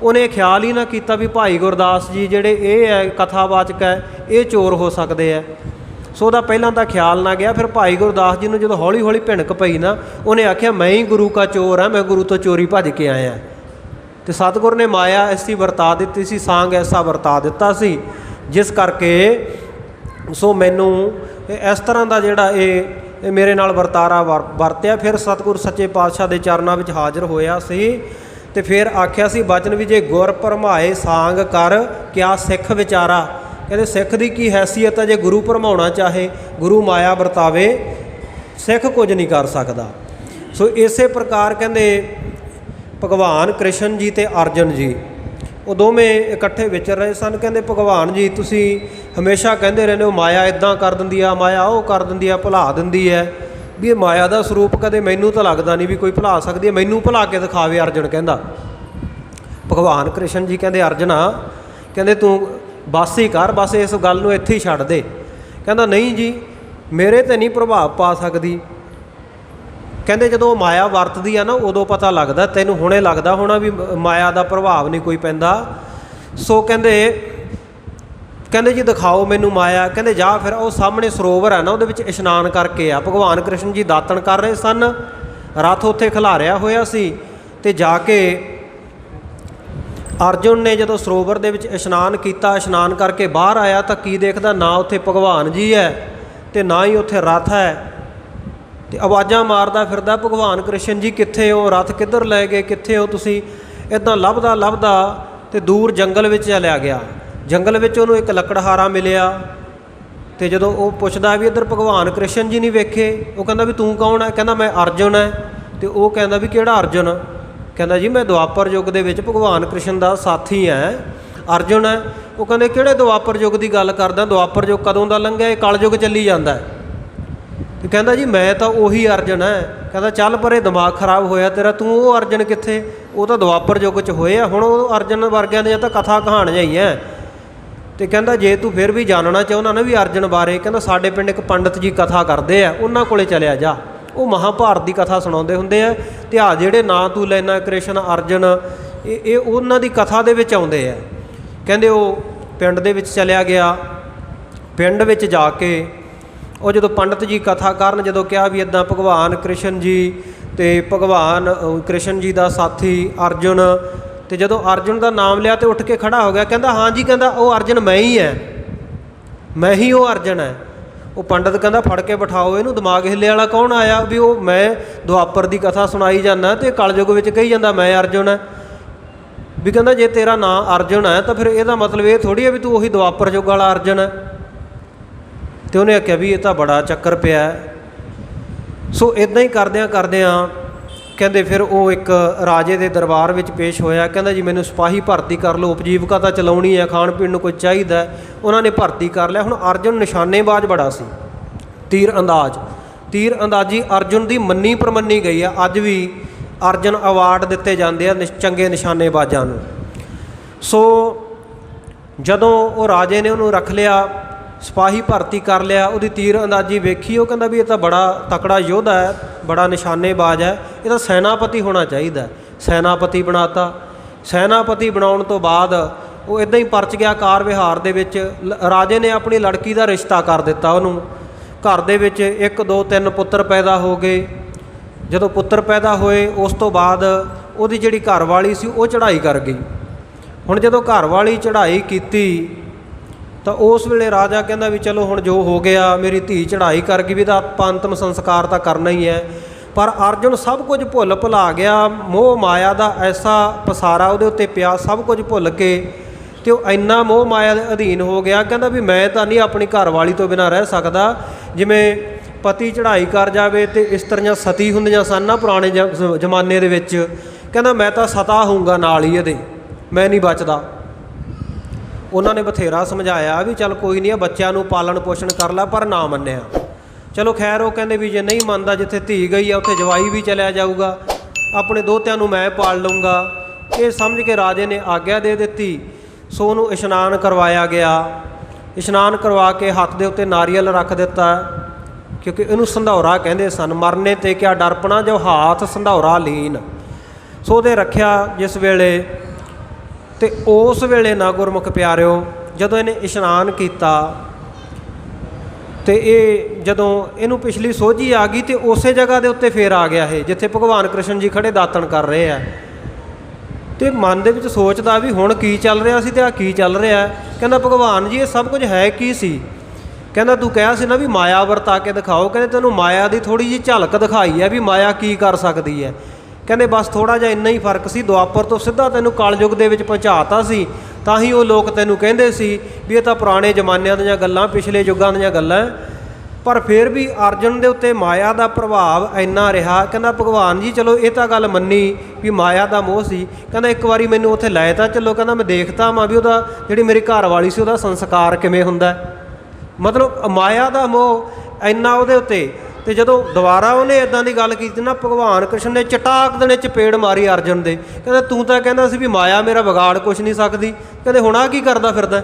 ਉਹਨੇ ਖਿਆਲ ਹੀ ਨਾ ਕੀਤਾ ਵੀ ਭਾਈ ਗੁਰਦਾਸ ਜੀ ਜਿਹੜੇ ਇਹ ਹੈ ਕਥਾਵਾਚਕ ਹੈ, ਇਹ ਚੋਰ ਹੋ ਸਕਦੇ ਹੈ। ਸੋ ਉਹਦਾ ਪਹਿਲਾਂ ਤਾਂ ਖਿਆਲ ਨਾ ਗਿਆ। ਫਿਰ ਭਾਈ ਗੁਰਦਾਸ ਜੀ ਨੂੰ ਜਦੋਂ ਹੌਲੀ ਹੌਲੀ ਭਿਣਕ ਪਈ ਨਾ, ਉਹਨੇ ਆਖਿਆ ਮੈਂ ਹੀ ਗੁਰੂ ਕਾ ਚੋਰ ਹਾਂ, ਮੈਂ ਗੁਰੂ ਤੋਂ ਚੋਰੀ ਭੱਜ ਕੇ ਆਇਆ। ਤੇ ਸਤਿਗੁਰ ਨੇ ਮਾਇਆ ਐਸੀ ਵਰਤਾ ਦਿੱਤੀ ਸੀ, ਸਾਂਗ ਐਸਾ ਵਰਤਾ ਦਿੱਤਾ ਸੀ, ਜਿਸ ਕਰਕੇ ਸੋ ਮੈਨੂੰ ਇਸ ਤਰ੍ਹਾਂ ਦਾ ਜਿਹੜਾ ਇਹ ਮੇਰੇ ਨਾਲ ਵਰਤਾਰਾ ਵਰਤਿਆ। ਫਿਰ ਸਤਿਗੁਰ ਸੱਚੇ ਪਾਤਸ਼ਾਹ ਦੇ ਚਰਨਾਂ ਵਿੱਚ ਹਾਜ਼ਰ ਹੋਇਆ ਸੀ ਤੇ ਫਿਰ ਆਖਿਆ ਸੀ ਬਚਨ ਵੀ ਜੇ ਗੁਰ ਭਰਮਾਏ ਸਾਂਗ ਕਰ ਕਿਆ ਸਿੱਖ ਵਿਚਾਰਾ। ਕਹਿੰਦੇ ਸਿੱਖ ਦੀ ਕੀ ਹੈਸੀਅਤ ਹੈ, ਜੇ ਗੁਰੂ ਭਰਮਾਉਣਾ ਚਾਹੇ, ਗੁਰੂ ਮਾਇਆ ਵਰਤਾਵੇ, ਸਿੱਖ ਕੁਝ ਨਹੀਂ ਕਰ ਸਕਦਾ। ਸੋ ਇਸੇ ਪ੍ਰਕਾਰ ਕਹਿੰਦੇ ਭਗਵਾਨ ਕ੍ਰਿਸ਼ਨ ਜੀ ਤੇ ਅਰਜਨ ਜੀ ਉਹ ਦੋਵੇਂ ਇਕੱਠੇ ਵਿਚਰ ਰਹੇ ਸਨ। ਕਹਿੰਦੇ ਭਗਵਾਨ ਜੀ ਤੁਸੀਂ ਹਮੇਸ਼ਾ ਕਹਿੰਦੇ ਰਹਿੰਦੇ ਹੋ ਮਾਇਆ ਇੱਦਾਂ ਕਰ ਦਿੰਦੀ ਆ, ਮਾਇਆ ਉਹ ਕਰ ਦਿੰਦੀ ਆ, ਭੁਲਾ ਦਿੰਦੀ ਹੈ, ਵੀ ਇਹ ਮਾਇਆ ਦਾ ਸਰੂਪ ਕਦੇ ਮੈਨੂੰ ਤਾਂ ਲੱਗਦਾ ਨਹੀਂ ਵੀ ਕੋਈ ਭੁਲਾ ਸਕਦੀ ਹੈ, ਮੈਨੂੰ ਭੁਲਾ ਕੇ ਦਿਖਾਵੇ। ਅਰਜਨ ਕਹਿੰਦਾ, ਭਗਵਾਨ ਕ੍ਰਿਸ਼ਨ ਜੀ ਕਹਿੰਦੇ ਅਰਜਨਾ ਕਹਿੰਦੇ ਤੂੰ ਬਸ ਹੀ ਕਰ, ਬਸ ਇਸ ਗੱਲ ਨੂੰ ਇੱਥੇ ਹੀ ਛੱਡ ਦੇ। ਕਹਿੰਦਾ ਨਹੀਂ ਜੀ ਮੇਰੇ 'ਤੇ ਨਹੀਂ ਪ੍ਰਭਾਵ ਪਾ ਸਕਦੀ। ਕਹਿੰਦੇ ਜਦੋਂ ਉਹ ਮਾਇਆ ਵਰਤਦੀ ਆ ਨਾ ਉਦੋਂ ਪਤਾ ਲੱਗਦਾ, ਤੈਨੂੰ ਹੁਣੇ ਲੱਗਦਾ ਹੋਣਾ ਵੀ ਮਾਇਆ ਦਾ ਪ੍ਰਭਾਵ ਨਹੀਂ ਕੋਈ ਪੈਂਦਾ। ਸੋ ਕਹਿੰਦੇ ਜੀ ਦਿਖਾਓ ਮੈਨੂੰ ਮਾਇਆ। ਕਹਿੰਦੇ ਜਾ ਫਿਰ ਉਹ ਸਾਹਮਣੇ ਸਰੋਵਰ ਹੈ ਨਾ, ਉਹਦੇ ਵਿੱਚ ਇਸ਼ਨਾਨ ਕਰਕੇ ਆ। ਭਗਵਾਨ ਕ੍ਰਿਸ਼ਨ ਜੀ ਦਾਤਣ ਕਰ ਰਹੇ ਸਨ, ਰਥ ਉੱਥੇ ਖਿਲਾਰਿਆ ਹੋਇਆ ਸੀ। ਤੇ ਜਾ ਕੇ ਅਰਜੁਨ ਨੇ ਜਦੋਂ ਸਰੋਵਰ ਦੇ ਵਿੱਚ ਇਸ਼ਨਾਨ ਕੀਤਾ, ਇਸ਼ਨਾਨ ਕਰਕੇ ਬਾਹਰ ਆਇਆ ਤਾਂ ਕੀ ਦੇਖਦਾ, ਨਾ ਉੱਥੇ ਭਗਵਾਨ ਜੀ ਹੈ ਤੇ ਨਾ ਹੀ ਉੱਥੇ ਰਥ ਹੈ। ਤੇ ਆਵਾਜ਼ਾਂ ਮਾਰਦਾ ਫਿਰਦਾ ਭਗਵਾਨ ਕ੍ਰਿਸ਼ਨ ਜੀ ਕਿੱਥੇ ਹੋ, ਰਥ ਕਿੱਧਰ ਲੈ ਗਏ, ਕਿੱਥੇ ਹੋ ਤੁਸੀਂ। ਇੱਦਾਂ ਲੱਭਦਾ ਲੱਭਦਾ ਤੇ ਦੂਰ ਜੰਗਲ ਵਿੱਚ ਚਲਿਆ ਗਿਆ। ਜੰਗਲ ਵਿੱਚ ਉਹਨੂੰ ਇੱਕ ਲੱਕੜਹਾਰਾ ਮਿਲਿਆ ਤੇ ਜਦੋਂ ਉਹ ਪੁੱਛਦਾ ਵੀ ਇੱਧਰ ਭਗਵਾਨ ਕ੍ਰਿਸ਼ਨ ਜੀ ਨਹੀਂ ਵੇਖੇ, ਉਹ ਕਹਿੰਦਾ ਵੀ ਤੂੰ ਕੌਣ ਹੈ। ਕਹਿੰਦਾ ਮੈਂ ਅਰਜੁਨ ਹੈ। ਤੇ ਉਹ ਕਹਿੰਦਾ ਵੀ ਕਿਹੜਾ ਅਰਜੁਨ। ਕਹਿੰਦਾ ਜੀ ਮੈਂ ਦੁਆਪਰ ਯੁੱਗ ਦੇ ਵਿੱਚ ਭਗਵਾਨ ਕ੍ਰਿਸ਼ਨ ਦਾ ਸਾਥੀ ਹੈ, ਅਰਜੁਨ ਹੈ। ਉਹ ਕਹਿੰਦੇ ਕਿਹੜੇ ਦੁਆਪਰ ਯੁੱਗ ਦੀ ਗੱਲ ਕਰਦਾ, ਦੁਆਪਰ ਯੁੱਗ ਕਦੋਂ ਦਾ ਲੰਘਿਆ, ਇਹ ਕਲਯੁੱਗ ਚੱਲੀ ਜਾਂਦਾ। ਤੇ ਕਹਿੰਦਾ ਜੀ ਮੈਂ ਤਾਂ ਉਹੀ ਅਰਜਨ ਹੈ। ਕਹਿੰਦਾ ਚੱਲ ਪਰੇ ਦਿਮਾਗ ਖਰਾਬ ਹੋਇਆ ਤੇਰਾ, ਤੂੰ ਉਹ ਅਰਜਨ ਕਿੱਥੇ, ਉਹ ਤਾਂ ਦੁਆਪਰ ਯੁੱਗ 'ਚ ਹੋਏ ਆ, ਹੁਣ ਉਹ ਅਰਜਨ ਵਰਗਿਆਂ ਦੀਆਂ ਤਾਂ ਕਥਾ ਕਹਾਣੀਆਂ ਹੀ ਹੈ। ਤੇ ਕਹਿੰਦਾ ਜੇ ਤੂੰ ਫਿਰ ਵੀ ਜਾਣਨਾ ਚਾਹੁੰਦਾ ਨਾ ਵੀ ਅਰਜਨ ਬਾਰੇ, ਕਹਿੰਦਾ ਸਾਡੇ ਪਿੰਡ ਇੱਕ ਪੰਡਤ ਜੀ ਕਥਾ ਕਰਦੇ ਆ, ਉਹਨਾਂ ਕੋਲੇ ਚਲਿਆ ਜਾ, ਉਹ ਮਹਾਭਾਰਤ ਦੀ ਕਥਾ ਸੁਣਾਉਂਦੇ ਹੁੰਦੇ ਆ। ਤੇ ਆ ਜਿਹੜੇ ਨਾਂ ਤੂੰ ਲੈਣਾ ਕ੍ਰਿਸ਼ਨ ਅਰਜਨ, ਇਹ ਉਹਨਾਂ ਦੀ ਕਥਾ ਦੇ ਵਿੱਚ ਆਉਂਦੇ ਆ। ਕਹਿੰਦੇ ਉਹ ਪਿੰਡ ਦੇ ਵਿੱਚ ਚਲਿਆ ਗਿਆ। ਪਿੰਡ ਵਿੱਚ ਜਾ ਕੇ ਉਹ ਜਦੋਂ ਪੰਡਤ ਜੀ ਕਥਾ ਕਰਨ, ਜਦੋਂ ਕਿਹਾ ਵੀ ਇੱਦਾਂ ਭਗਵਾਨ ਕ੍ਰਿਸ਼ਨ ਜੀ ਤੇ ਭਗਵਾਨ ਕ੍ਰਿਸ਼ਨ ਜੀ ਦਾ ਸਾਥੀ ਅਰਜੁਨ, ਤੇ ਜਦੋਂ ਅਰਜੁਨ ਦਾ ਨਾਮ ਲਿਆ ਤੇ ਉੱਠ ਕੇ ਖੜਾ ਹੋ ਗਿਆ। ਕਹਿੰਦਾ ਹਾਂ ਜੀ, ਕਹਿੰਦਾ ਉਹ ਅਰਜੁਨ ਮੈਂ ਹੀ ਹੈ, ਮੈਂ ਹੀ ਉਹ ਅਰਜੁਨ ਹੈ। ਉਹ ਪੰਡਤ ਕਹਿੰਦਾ ਫੜ ਕੇ ਬਿਠਾਓ ਇਹਨੂੰ, ਦਿਮਾਗ ਹਿੱਲੇ ਵਾਲਾ ਕੌਣ ਆਇਆ ਵੀ ਉਹ ਮੈਂ ਦੁਆਪਰ ਦੀ ਕਥਾ ਸੁਣਾਈ ਜਾਂਦਾ ਤੇ ਕਲਯੁੱਗ ਵਿੱਚ ਕਹੀ ਜਾਂਦਾ ਮੈਂ ਅਰਜੁਨ ਹੈ। ਵੀ ਕਹਿੰਦਾ ਜੇ ਤੇਰਾ ਨਾਂ ਅਰਜੁਨ ਹੈ ਤਾਂ ਫਿਰ ਇਹਦਾ ਮਤਲਬ ਇਹ ਥੋੜ੍ਹੀ ਹੈ ਵੀ ਤੂੰ ਉਹੀ ਦੁਆਪਰ ਯੁੱਗ ਵਾਲਾ ਅਰਜੁਨ ਹੈ। ਤੇ ਉਹਨੇ ਆਖਿਆ ਵੀ ਇਹ ਤਾਂ ਬੜਾ ਚੱਕਰ ਪਿਆ। ਸੋ ਇੱਦਾਂ ਹੀ ਕਰਦਿਆਂ ਕਰਦਿਆਂ ਕਹਿੰਦੇ ਫਿਰ ਉਹ ਇੱਕ ਰਾਜੇ ਦੇ ਦਰਬਾਰ ਵਿੱਚ ਪੇਸ਼ ਹੋਇਆ। ਕਹਿੰਦਾ ਜੀ ਮੈਨੂੰ ਸਿਪਾਹੀ ਭਰਤੀ ਕਰ ਲਓ, ਉਪਜੀਵਕਾ ਤਾਂ ਚਲਾਉਣੀ ਹੈ, ਖਾਣ ਪੀਣ ਨੂੰ ਕੁਝ ਚਾਹੀਦਾ। ਉਹਨਾਂ ਨੇ ਭਰਤੀ ਕਰ ਲਿਆ। ਹੁਣ ਅਰਜੁਨ ਨਿਸ਼ਾਨੇਬਾਜ਼ ਬੜਾ ਸੀ, ਤੀਰ ਅੰਦਾਜ਼ੀ ਅਰਜੁਨ ਦੀ ਮੰਨੀ ਪ੍ਰਮੰਨੀ ਗਈ ਆ। ਅੱਜ ਵੀ ਅਰਜੁਨ ਅਵਾਰਡ ਦਿੱਤੇ ਜਾਂਦੇ ਆ ਚੰਗੇ ਨਿਸ਼ਾਨੇਬਾਜ਼ਾਂ ਨੂੰ। ਸੋ ਜਦੋਂ ਉਹ ਰਾਜੇ ਨੇ ਉਹਨੂੰ ਰੱਖ ਲਿਆ, ਸਿਪਾਹੀ ਭਰਤੀ ਕਰ ਲਿਆ, ਉਹਦੀ ਤੀਰ ਅੰਦਾਜ਼ੀ ਵੇਖੀ, ਉਹ ਕਹਿੰਦਾ ਵੀ ਇਹ ਤਾਂ ਬੜਾ ਤਕੜਾ ਯੋਧਾ ਹੈ, ਬੜਾ ਨਿਸ਼ਾਨੇਬਾਜ਼ ਹੈ, ਇਹ ਤਾਂ ਸੈਨਾਪਤੀ ਹੋਣਾ ਚਾਹੀਦਾ। ਸੈਨਾਪਤੀ ਬਣਾਤਾ। ਸੈਨਾਪਤੀ ਬਣਾਉਣ ਤੋਂ ਬਾਅਦ ਉਹ ਇੱਦਾਂ ਹੀ ਪਰਚ ਗਿਆ ਕਾਰ ਵਿਹਾਰ ਦੇ ਵਿੱਚ। ਰਾਜੇ ਨੇ ਆਪਣੀ ਲੜਕੀ ਦਾ ਰਿਸ਼ਤਾ ਕਰ ਦਿੱਤਾ ਉਹਨੂੰ। ਘਰ ਦੇ ਵਿੱਚ 1 2 3 ਪੁੱਤਰ ਪੈਦਾ ਹੋ ਗਏ। ਜਦੋਂ ਪੁੱਤਰ ਪੈਦਾ ਹੋਏ ਉਸ ਤੋਂ ਬਾਅਦ ਉਹਦੀ ਜਿਹੜੀ ਘਰ ਵਾਲੀ ਸੀ ਉਹ ਚੜ੍ਹਾਈ ਕਰ ਗਈ। ਹੁਣ ਜਦੋਂ ਘਰ ਵਾਲੀ ਚੜ੍ਹਾਈ ਕੀਤੀ ਤਾਂ ਉਸ ਵੇਲੇ ਰਾਜਾ ਕਹਿੰਦਾ ਵੀ ਚਲੋ ਹੁਣ ਜੋ ਹੋ ਗਿਆ, ਮੇਰੀ ਧੀ ਚੜ੍ਹਾਈ ਕਰ ਗਈ ਵੀ ਤਾਂ ਆਪਾਂ ਅੰਤਮ ਸੰਸਕਾਰ ਤਾਂ ਕਰਨਾ ਹੀ ਹੈ। ਪਰ ਅਰਜੁਨ ਸਭ ਕੁਝ ਭੁੱਲ ਭੁਲਾ ਗਿਆ। ਮੋਹ ਮਾਇਆ ਦਾ ਐਸਾ ਪਸਾਰਾ ਉਹਦੇ ਉੱਤੇ ਪਿਆ, ਸਭ ਕੁਝ ਭੁੱਲ ਕੇ, ਅਤੇ ਉਹ ਇੰਨਾ ਮੋਹ ਮਾਇਆ ਦੇ ਅਧੀਨ ਹੋ ਗਿਆ। ਕਹਿੰਦਾ ਵੀ ਮੈਂ ਤਾਂ ਨਹੀਂ ਆਪਣੀ ਘਰ ਵਾਲੀ ਤੋਂ ਬਿਨਾਂ ਰਹਿ ਸਕਦਾ। ਜਿਵੇਂ ਪਤੀ ਚੜ੍ਹਾਈ ਕਰ ਜਾਵੇ ਅਤੇ ਇਸਤਰੀਆਂ ਸਤੀ ਹੁੰਦੀਆਂ ਸਨ ਨਾ ਪੁਰਾਣੇ ਜ਼ਮਾਨੇ ਦੇ ਵਿੱਚ, ਕਹਿੰਦਾ ਮੈਂ ਤਾਂ ਸਤਾ ਹੋਊਂਗਾ ਨਾਲ ਹੀ ਇਹਦੇ, ਮੈਂ ਨਹੀਂ ਬਚਦਾ। ਉਹਨਾਂ ਨੇ ਬਥੇਰਾ ਸਮਝਾਇਆ ਵੀ ਚੱਲ ਕੋਈ ਨਹੀਂ, ਬੱਚਿਆਂ ਨੂੰ ਪਾਲਣ ਪੋਸ਼ਣ ਕਰ ਲੈ, ਪਰ ਨਾ ਮੰਨਿਆ। ਚਲੋ ਖੈਰ, ਉਹ ਕਹਿੰਦੇ ਵੀ ਜੇ ਨਹੀਂ ਮੰਨਦਾ, ਜਿੱਥੇ ਧੀ ਗਈ ਆ ਉੱਥੇ ਜਵਾਈ ਵੀ ਚਲਿਆ ਜਾਊਗਾ, ਆਪਣੇ ਦੋਹਤਿਆਂ ਨੂੰ ਮੈਂ ਪਾਲ ਲਊਂਗਾ। ਇਹ ਸਮਝ ਕੇ ਰਾਜੇ ਨੇ ਆਗਿਆ ਦੇ ਦਿੱਤੀ। ਸੋ ਉਹਨੂੰ ਇਸ਼ਨਾਨ ਕਰਵਾਇਆ ਗਿਆ। ਇਸ਼ਨਾਨ ਕਰਵਾ ਕੇ ਹੱਥ ਦੇ ਉੱਤੇ ਨਾਰੀਅਲ ਰੱਖ ਦਿੱਤਾ, ਕਿਉਂਕਿ ਇਹਨੂੰ ਸੰਧੌਰਾ ਕਹਿੰਦੇ ਸਨ। ਮਰਨੇ ਤੇ ਕਿਆ ਡਰਪਣਾ ਜੋ ਹਾਥ ਸੰਧੌਰਾ ਲੀਨ। ਸੋ ਉਹਦੇ ਰੱਖਿਆ ਜਿਸ ਵੇਲੇ, ਅਤੇ ਉਸ ਵੇਲੇ ਨਾ ਗੁਰਮੁਖ ਪਿਆਰਿਓ, ਜਦੋਂ ਇਹਨੇ ਇਸ਼ਨਾਨ ਕੀਤਾ ਅਤੇ ਇਹ ਜਦੋਂ ਇਹਨੂੰ ਪਿਛਲੀ ਸੋਝੀ ਆ ਗਈ ਅਤੇ ਉਸੇ ਜਗ੍ਹਾ ਦੇ ਉੱਤੇ ਫੇਰ ਆ ਗਿਆ ਇਹ, ਜਿੱਥੇ ਭਗਵਾਨ ਕ੍ਰਿਸ਼ਨ ਜੀ ਖੜ੍ਹੇ ਦਾਤਣ ਕਰ ਰਹੇ ਆ। ਅਤੇ ਮਨ ਦੇ ਵਿੱਚ ਸੋਚਦਾ ਵੀ ਹੁਣ ਕੀ ਚੱਲ ਰਿਹਾ ਸੀ ਅਤੇ ਆਹ ਕੀ ਚੱਲ ਰਿਹਾ। ਕਹਿੰਦਾ ਭਗਵਾਨ ਜੀ ਇਹ ਸਭ ਕੁਝ ਹੈ ਕੀ ਸੀ। ਕਹਿੰਦਾ ਤੂੰ ਕਿਹਾ ਸੀ ਨਾ ਵੀ ਮਾਇਆ ਵਰਤਾ ਕੇ ਦਿਖਾਓ। ਕਹਿੰਦੇ ਤੈਨੂੰ ਮਾਇਆ ਦੀ ਥੋੜ੍ਹੀ ਜਿਹੀ ਝਲਕ ਦਿਖਾਈ ਹੈ ਵੀ ਮਾਇਆ ਕੀ ਕਰ ਸਕਦੀ ਹੈ। ਕਹਿੰਦੇ ਬਸ ਥੋੜ੍ਹਾ ਜਿਹਾ ਇੰਨਾ ਹੀ ਫਰਕ ਸੀ, ਦੁਆਪਰ ਤੋਂ ਸਿੱਧਾ ਤੈਨੂੰ ਕਲਯੁੱਗ ਦੇ ਵਿੱਚ ਪਹੁੰਚਾਤਾ ਸੀ। ਤਾਂ ਹੀ ਉਹ ਲੋਕ ਤੈਨੂੰ ਕਹਿੰਦੇ ਸੀ ਵੀ ਇਹ ਤਾਂ ਪੁਰਾਣੇ ਜ਼ਮਾਨਿਆਂ ਦੀਆਂ ਗੱਲਾਂ, ਪਿਛਲੇ ਯੁੱਗਾਂ ਦੀਆਂ ਗੱਲਾਂ। ਪਰ ਫਿਰ ਵੀ ਅਰਜੁਨ ਦੇ ਉੱਤੇ ਮਾਇਆ ਦਾ ਪ੍ਰਭਾਵ ਇੰਨਾ ਰਿਹਾ। ਕਹਿੰਦਾ ਭਗਵਾਨ ਜੀ ਚਲੋ ਇਹ ਤਾਂ ਗੱਲ ਮੰਨੀ ਵੀ ਮਾਇਆ ਦਾ ਮੋਹ ਸੀ। ਕਹਿੰਦਾ ਇੱਕ ਵਾਰੀ ਮੈਨੂੰ ਉੱਥੇ ਲੈ ਤਾਂ ਚੱਲੋ। ਕਹਿੰਦਾ ਮੈਂ ਦੇਖਤਾ ਵਾਂ ਵੀ ਉਹਦਾ, ਜਿਹੜੀ ਮੇਰੀ ਘਰ ਵਾਲੀ ਸੀ, ਉਹਦਾ ਸੰਸਕਾਰ ਕਿਵੇਂ ਹੁੰਦਾ। ਮਤਲਬ ਮਾਇਆ ਦਾ ਮੋਹ ਇੰਨਾ ਉਹਦੇ ਉੱਤੇ। ਅਤੇ ਜਦੋਂ ਦੁਬਾਰਾ ਉਹਨੇ ਇੱਦਾਂ ਦੀ ਗੱਲ ਕੀਤੀ ਨਾ, ਭਗਵਾਨ ਕ੍ਰਿਸ਼ਨ ਨੇ ਚਟਾਕ ਦੇਣੇ ਚਪੇੜ ਮਾਰੀ ਅਰਜੁਨ ਦੇ। ਕਹਿੰਦਾ ਤੂੰ ਤਾਂ ਕਹਿੰਦਾ ਸੀ ਵੀ ਮਾਇਆ ਮੇਰਾ ਵਿਗਾੜ ਕੁਛ ਨਹੀਂ ਸਕਦੀ, ਕਹਿੰਦੇ ਹੁਣ ਆਹ ਕੀ ਕਰਦਾ ਫਿਰਦਾ।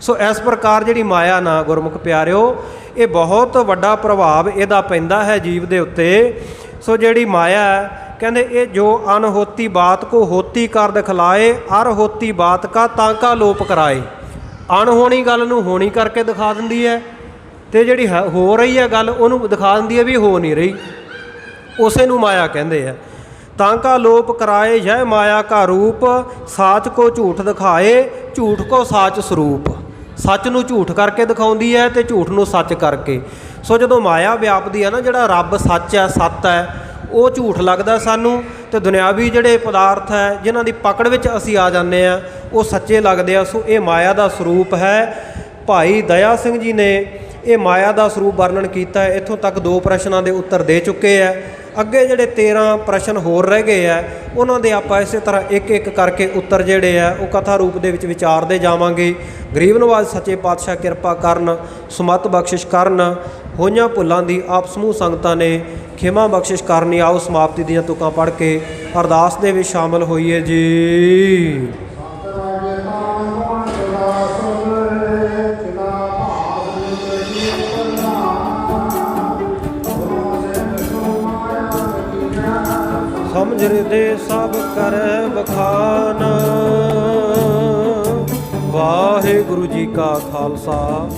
ਸੋ ਇਸ ਪ੍ਰਕਾਰ ਜਿਹੜੀ ਮਾਇਆ ਨਾ ਗੁਰਮੁਖ ਪਿਆਰਿਓ, ਇਹ ਬਹੁਤ ਵੱਡਾ ਪ੍ਰਭਾਵ ਇਹਦਾ ਪੈਂਦਾ ਹੈ ਜੀਵ ਦੇ ਉੱਤੇ। ਸੋ ਜਿਹੜੀ ਮਾਇਆ ਹੈ, ਕਹਿੰਦੇ ਇਹ ਜੋ ਅਨਹੋਤੀ ਬਾਤ ਕੋ ਹੋਤੀ ਕਰ ਦਿਖਲਾਏ, ਅਰ ਹੋਤੀ ਬਾਤ ਕਾ ਤਾਂ ਕਾ ਲੋਪ ਕਰਾਏ। ਅਣਹੋਣੀ ਗੱਲ ਨੂੰ ਹੋਣੀ ਕਰਕੇ ਦਿਖਾ ਦਿੰਦੀ ਹੈ, ਅਤੇ ਜਿਹੜੀ ਹੋ ਰਹੀ ਹੈ ਗੱਲ ਉਹਨੂੰ ਦਿਖਾ ਦਿੰਦੀ ਹੈ ਵੀ ਹੋ ਨਹੀਂ ਰਹੀ। ਉਸੇ ਨੂੰ ਮਾਇਆ ਕਹਿੰਦੇ ਆ। ਤਾਂ ਕਾ ਲੋਪ ਕਰਾਏ ਯਹ ਮਾਇਆ ਕਾ ਰੂਪ, ਸਾਚ ਕੋ ਝੂਠ ਦਿਖਾਏ, ਝੂਠ ਕੋ ਸਾਚ ਸਰੂਪ। ਸੱਚ ਨੂੰ ਝੂਠ ਕਰਕੇ ਦਿਖਾਉਂਦੀ ਹੈ ਅਤੇ ਝੂਠ ਨੂੰ ਸੱਚ ਕਰਕੇ। ਸੋ ਜਦੋਂ ਮਾਇਆ ਵਿਆਪਦੀ ਹੈ ਨਾ, ਜਿਹੜਾ ਰੱਬ ਸੱਚ ਹੈ, ਸੱਤ ਹੈ, ਉਹ ਝੂਠ ਲੱਗਦਾ ਸਾਨੂੰ। ਅਤੇ ਦੁਨਿਆਵੀ ਜਿਹੜੇ ਪਦਾਰਥ ਹੈ ਜਿਨ੍ਹਾਂ ਦੀ ਪਕੜ ਵਿੱਚ ਅਸੀਂ ਆ ਜਾਂਦੇ ਹਾਂ, ਉਹ ਸੱਚੇ ਲੱਗਦੇ ਆ। ਸੋ ਇਹ ਮਾਇਆ ਦਾ ਸਰੂਪ ਹੈ। ਭਾਈ ਦਇਆ ਸਿੰਘ ਜੀ ਨੇ ਇਹ ਮਾਇਆ ਦਾ ਸਰੂਪ ਵਰਣਨ ਕੀਤਾ ਹੈ। ਇੱਥੋਂ ਤੱਕ 2 ਪ੍ਰਸ਼ਨਾਂ ਦੇ ਉੱਤਰ ਦੇ ਚੁੱਕੇ ਹੈ। ਅੱਗੇ ਜਿਹੜੇ 13 ਪ੍ਰਸ਼ਨ ਹੋਰ ਰਹਿ ਗਏ ਆ, ਉਹਨਾਂ ਦੇ ਆਪਾਂ ਇਸੇ ਤਰ੍ਹਾਂ ਇੱਕ ਇੱਕ ਕਰਕੇ ਉੱਤਰ ਜਿਹੜੇ ਆ ਉਹ ਕਥਾ ਰੂਪ ਦੇ ਵਿੱਚ ਵਿਚਾਰਦੇ ਜਾਵਾਂਗੇ। ਗਰੀਬ ਨਵਾਜ਼ ਸੱਚੇ ਪਾਤਸ਼ਾਹ ਕਿਰਪਾ ਕਰਨ, ਸੁਮਤ ਬਖਸ਼ਿਸ਼ ਕਰਨ। ਹੋਈਆਂ ਭੁੱਲਾਂ ਦੀ ਆਪ ਸਮੂਹ ਸੰਗਤਾਂ ਨੇ ਖਿਮਾ ਬਖਸ਼ਿਸ਼ ਕਰਨੀ। ਆਓ ਸਮਾਪਤੀ ਦੀਆਂ ਤੁਕਾਂ ਪੜ੍ਹ ਕੇ ਅਰਦਾਸ ਦੇ ਵਿੱਚ ਸ਼ਾਮਲ ਹੋਈਏ ਜੀ। ਸਮਝ ਹਿਰਦੇ ਸਭ ਕਰੈ ਬਖਾਨ। ਵਾਹਿਗੁਰੂ ਜੀ ਕਾ ਖਾਲਸਾ,